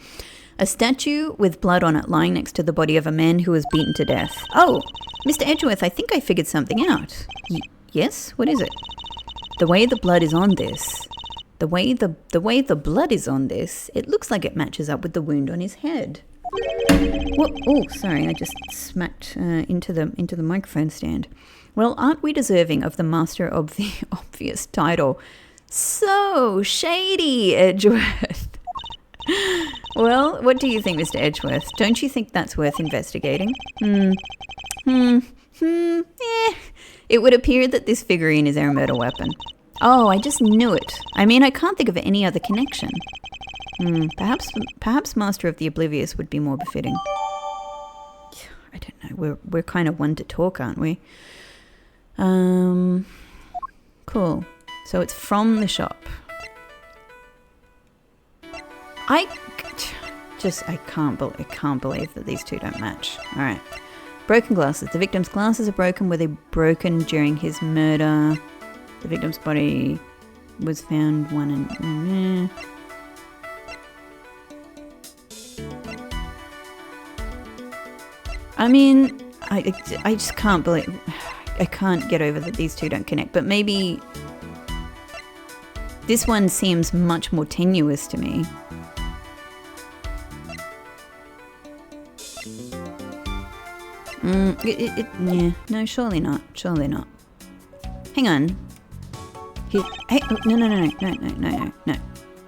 A statue with blood on it lying next to the body of a man who was beaten to death. Oh, Mr. Edgeworth, I think I figured something out. Yes? What is it? The way the blood is on this. The way the blood is on this, it looks like it matches up with the wound on his head. What? Oh, sorry, I just smacked into the microphone stand. Well, aren't we deserving of the Master of the Obvious title? So shady, Edgeworth. Well, what do you think, Mr. Edgeworth? Don't you think that's worth investigating? It would appear that this figurine is our murder weapon. Oh, I just knew it. I mean, I can't think of any other connection. Perhaps Master of the Oblivious would be more befitting. I don't know. We're kind of one to talk, aren't we? Cool. So it's from the shop. I can't believe that these two don't match. All right. Broken glasses. The victim's glasses are broken. Were they broken during his murder? The victim's body was found one and... I mean, I just can't believe... I can't get over that these two don't connect. But maybe... This one seems much more tenuous to me. Yeah, no, surely not. Hang on. Hey,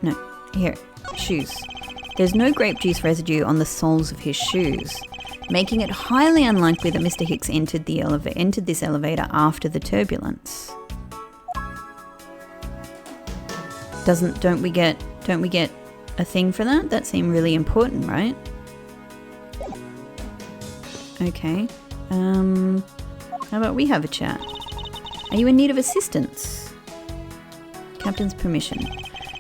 no. Here, shoes. There's no grape juice residue on the soles of his shoes, making it highly unlikely that Mr. Hicks entered this elevator after the turbulence. Don't we get a thing for that? That seemed really important, right? Okay. How about we have a chat? Are you in need of assistance? Captain's permission.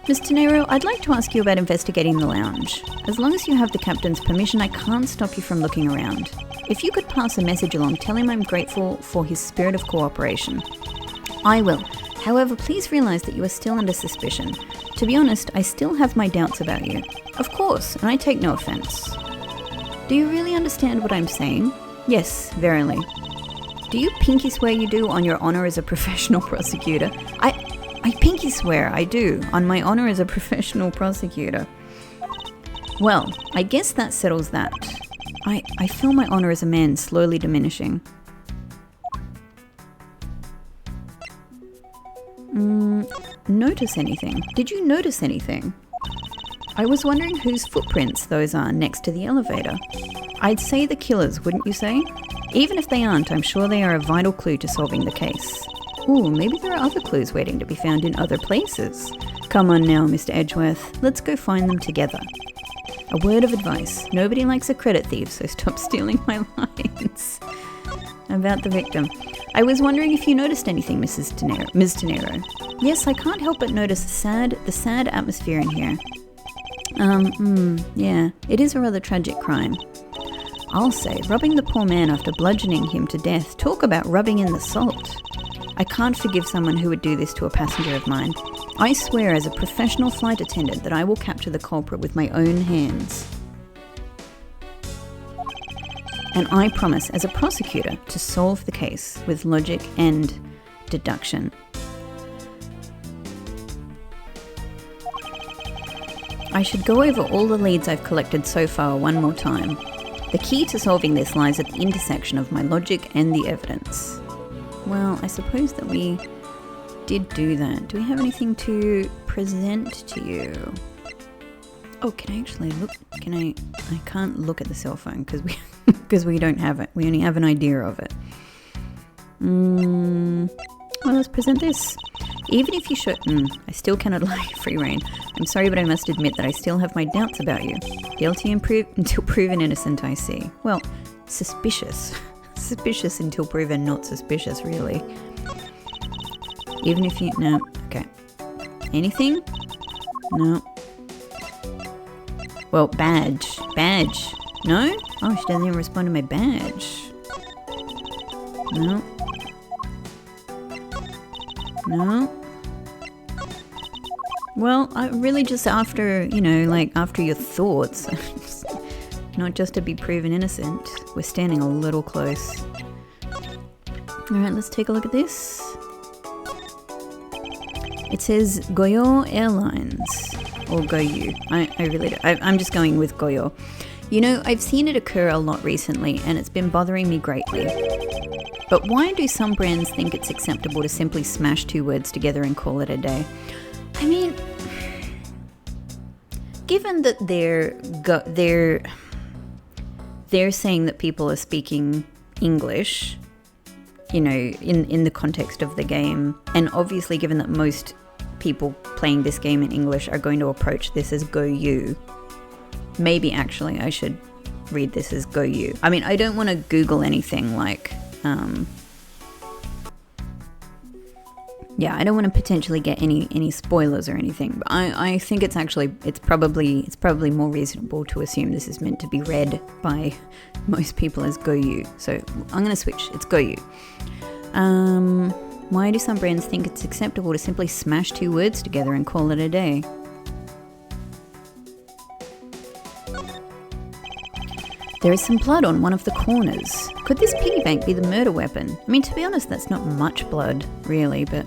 Miss Tenero, I'd like to ask you about investigating the lounge. As long as you have the captain's permission, I can't stop you from looking around. If you could pass a message along, tell him I'm grateful for his spirit of cooperation. I will. However, please realise that you are still under suspicion. To be honest, I still have my doubts about you. Of course, and I take no offence. Do you really understand what I'm saying? Yes, verily. Do you pinky swear you do on your honour as a professional prosecutor? I pinky swear I do on my honour as a professional prosecutor. Well, I guess that settles that. I feel my honour as a man slowly diminishing. Notice anything? Did you notice anything? I was wondering whose footprints those are next to the elevator. I'd say the killers, wouldn't you say? Even if they aren't, I'm sure they are a vital clue to solving the case. Ooh, maybe there are other clues waiting to be found in other places. Come on now, Mr. Edgeworth. Let's go find them together. A word of advice. Nobody likes a credit thief, so stop stealing my lines. About the victim. I was wondering if you noticed anything, Ms. Tenero. Yes, I can't help but notice the sad atmosphere in here. Yeah, it is a rather tragic crime. I'll say, robbing the poor man after bludgeoning him to death. Talk about rubbing in the salt. I can't forgive someone who would do this to a passenger of mine. I swear as a professional flight attendant that I will capture the culprit with my own hands. And I promise as a prosecutor to solve the case with logic and deduction. I should go over all the leads I've collected so far one more time. The key to solving this lies at the intersection of my logic and the evidence. Well, I suppose that we did do that. Do we have anything to present to you? Oh, can I actually look? I can't look at the cell phone because we don't have it. We only have an idea of it. Well, let's present this. Even if you should... I still cannot lie, free rein. I'm sorry, but I must admit that I still have my doubts about you. Guilty until proven innocent, I see. Well, suspicious. Suspicious until proven not suspicious, really. Even if you... No. Okay. Anything? No. Well, badge. Badge. No? Oh, she doesn't even respond to my badge. No. No. Well, I really just after, after your thoughts, not just to be proven innocent. We're standing a little close. Alright, let's take a look at this. It says Goyo Airlines, or Goyu. I really don't. I'm just going with Goyo. I've seen it occur a lot recently, and it's been bothering me greatly. But why do some brands think it's acceptable to simply smash two words together and call it a day? I mean, given that they're saying that people are speaking English, in the context of the game, and obviously given that most people playing this game in English are going to approach this as Go You, maybe actually I should read this as Go You. I mean, I don't want to Google anything like, Yeah, I don't want to potentially get any spoilers or anything, but I think it's probably more reasonable to assume this is meant to be read by most people as go you. So I'm going to switch. It's go you. Why do some brands think it's acceptable to simply smash two words together and call it a day? There is some blood on one of the corners. Could this piggy bank be the murder weapon? I mean, to be honest, that's not much blood, really, but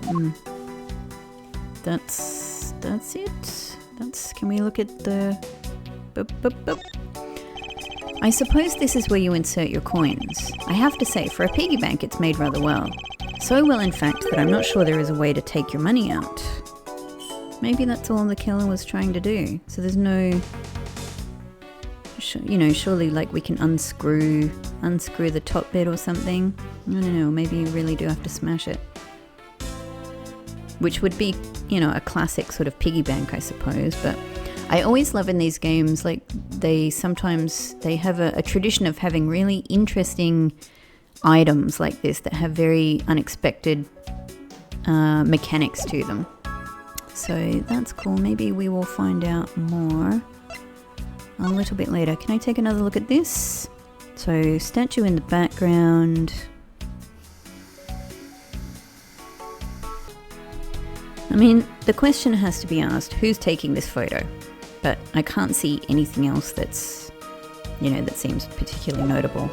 that's it. Can we look at the... Boop, boop, boop. I suppose this is where you insert your coins. I have to say, for a piggy bank, it's made rather well. So well, in fact, that I'm not sure there is a way to take your money out. Maybe that's all the killer was trying to do. So there's no... You know, surely like we can unscrew the top bit or something. I don't know, maybe you really do have to smash it. Which would be, you know, a classic sort of piggy bank, I suppose. But I always love in these games, like they have a tradition of having really interesting items like this that have very unexpected mechanics to them. So that's cool. Maybe we will find out more a little bit later. Can I take another look at this? So, statue in the background. I mean, the question has to be asked, who's taking this photo? But I can't see anything else that's, you know, that seems particularly notable.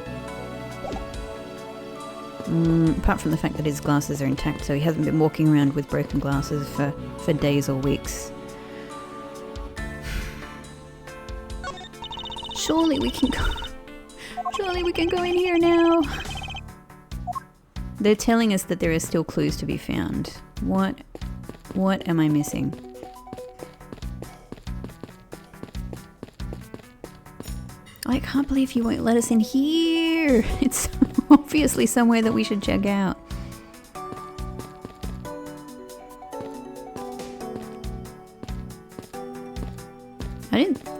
Apart from the fact that his glasses are intact, so he hasn't been walking around with broken glasses for days or weeks. Surely we can go in here now. They're telling us that there are still clues to be found. What am I missing? I can't believe you won't let us in here. It's obviously somewhere that we should check out.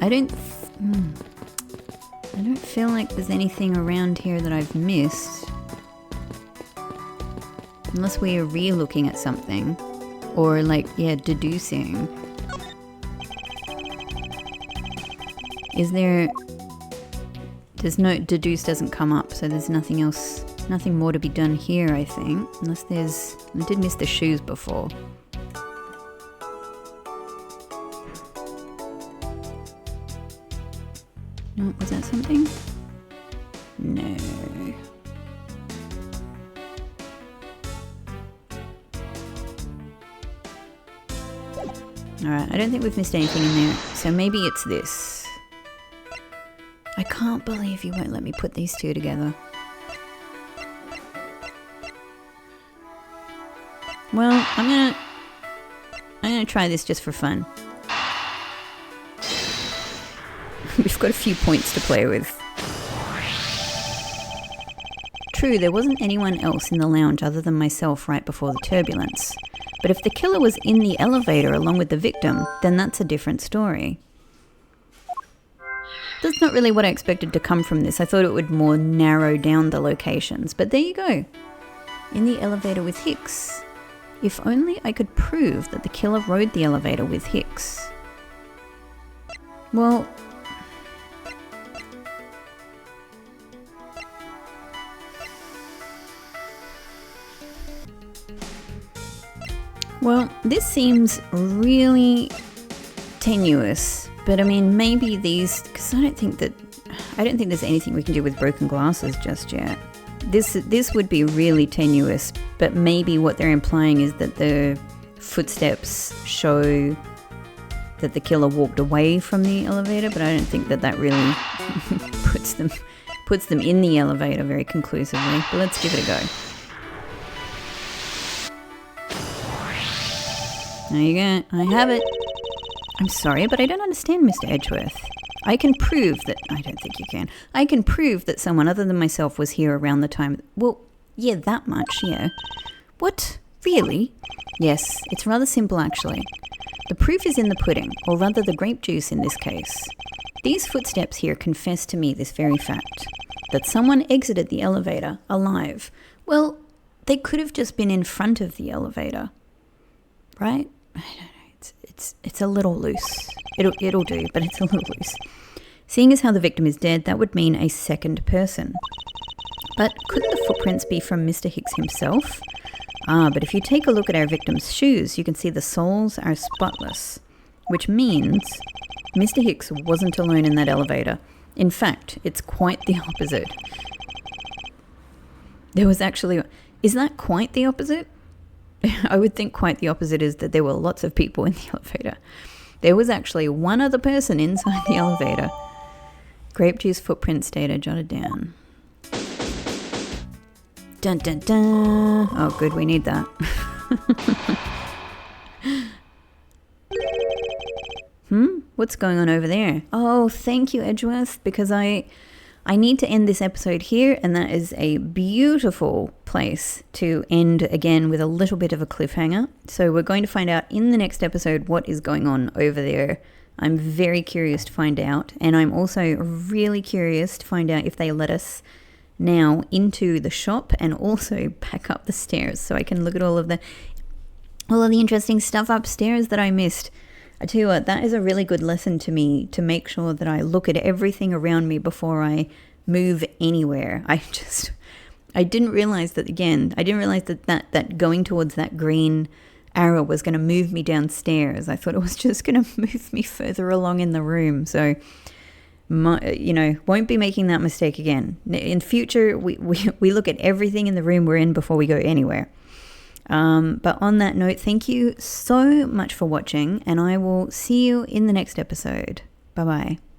I don't feel like there's anything around here that I've missed. Unless we are re-looking at something. Or like, yeah, deducing. Is there... There's no... Deduce doesn't come up, so there's nothing else... Nothing more to be done here, I think. Unless there's... I did miss the shoes before. No, was that something? No. Alright, I don't think we've missed anything in there. So maybe it's this. I can't believe you won't let me put these two together. Well, I'm gonna try this just for fun. We've got a few points to play with. True, there wasn't anyone else in the lounge other than myself right before the turbulence. But if the killer was in the elevator along with the victim, then that's a different story. That's not really what I expected to come from this. I thought it would more narrow down the locations. But there you go. In the elevator with Hicks. If only I could prove that the killer rode the elevator with Hicks. Well... Well, this seems really tenuous, but I mean, maybe these, because I don't think there's anything we can do with broken glasses just yet. This would be really tenuous, but maybe what they're implying is that the footsteps show that the killer walked away from the elevator, but I don't think that really puts them in the elevator very conclusively. But let's give it a go. There you go. I have it. I'm sorry, but I don't understand, Mr. Edgeworth. I can prove that... I don't think you can. I can prove that someone other than myself was here around the time... Well, yeah, that much, yeah. What? Really? Yes, it's rather simple, actually. The proof is in the pudding, or rather the grape juice in this case. These footsteps here confess to me this very fact. That someone exited the elevator alive. Well, they could have just been in front of the elevator. right? I don't know. It's a little loose. It'll do, but it's a little loose. Seeing as how the victim is dead, that would mean a second person. But could the footprints be from Mr. Hicks himself? But if you take a look at our victim's shoes, you can see the soles are spotless, which means Mr. Hicks wasn't alone in that elevator. In fact, it's quite the opposite. Is that quite the opposite? I would think quite the opposite is that there were lots of people in the elevator. There was actually one other person inside the elevator. Grape juice footprints data jotted down. Dun dun dun. Oh, good, we need that. What's going on over there? Oh, thank you, Edgeworth, because I need to end this episode here, and that is a beautiful place to end again with a little bit of a cliffhanger. So we're going to find out in the next episode what is going on over there. I'm very curious to find out, and I'm also really curious to find out if they let us now into the shop and also back up the stairs so I can look at all of the interesting stuff upstairs that I missed. I tell you what, that is a really good lesson to me, to make sure that I look at everything around me before I move anywhere. I didn't realize that, again, that going towards that green arrow was going to move me downstairs. I thought it was just going to move me further along in the room. So, won't be making that mistake again. In future, we look at everything in the room we're in before we go anywhere. But on that note, thank you so much for watching, and I will see you in the next episode. Bye-bye.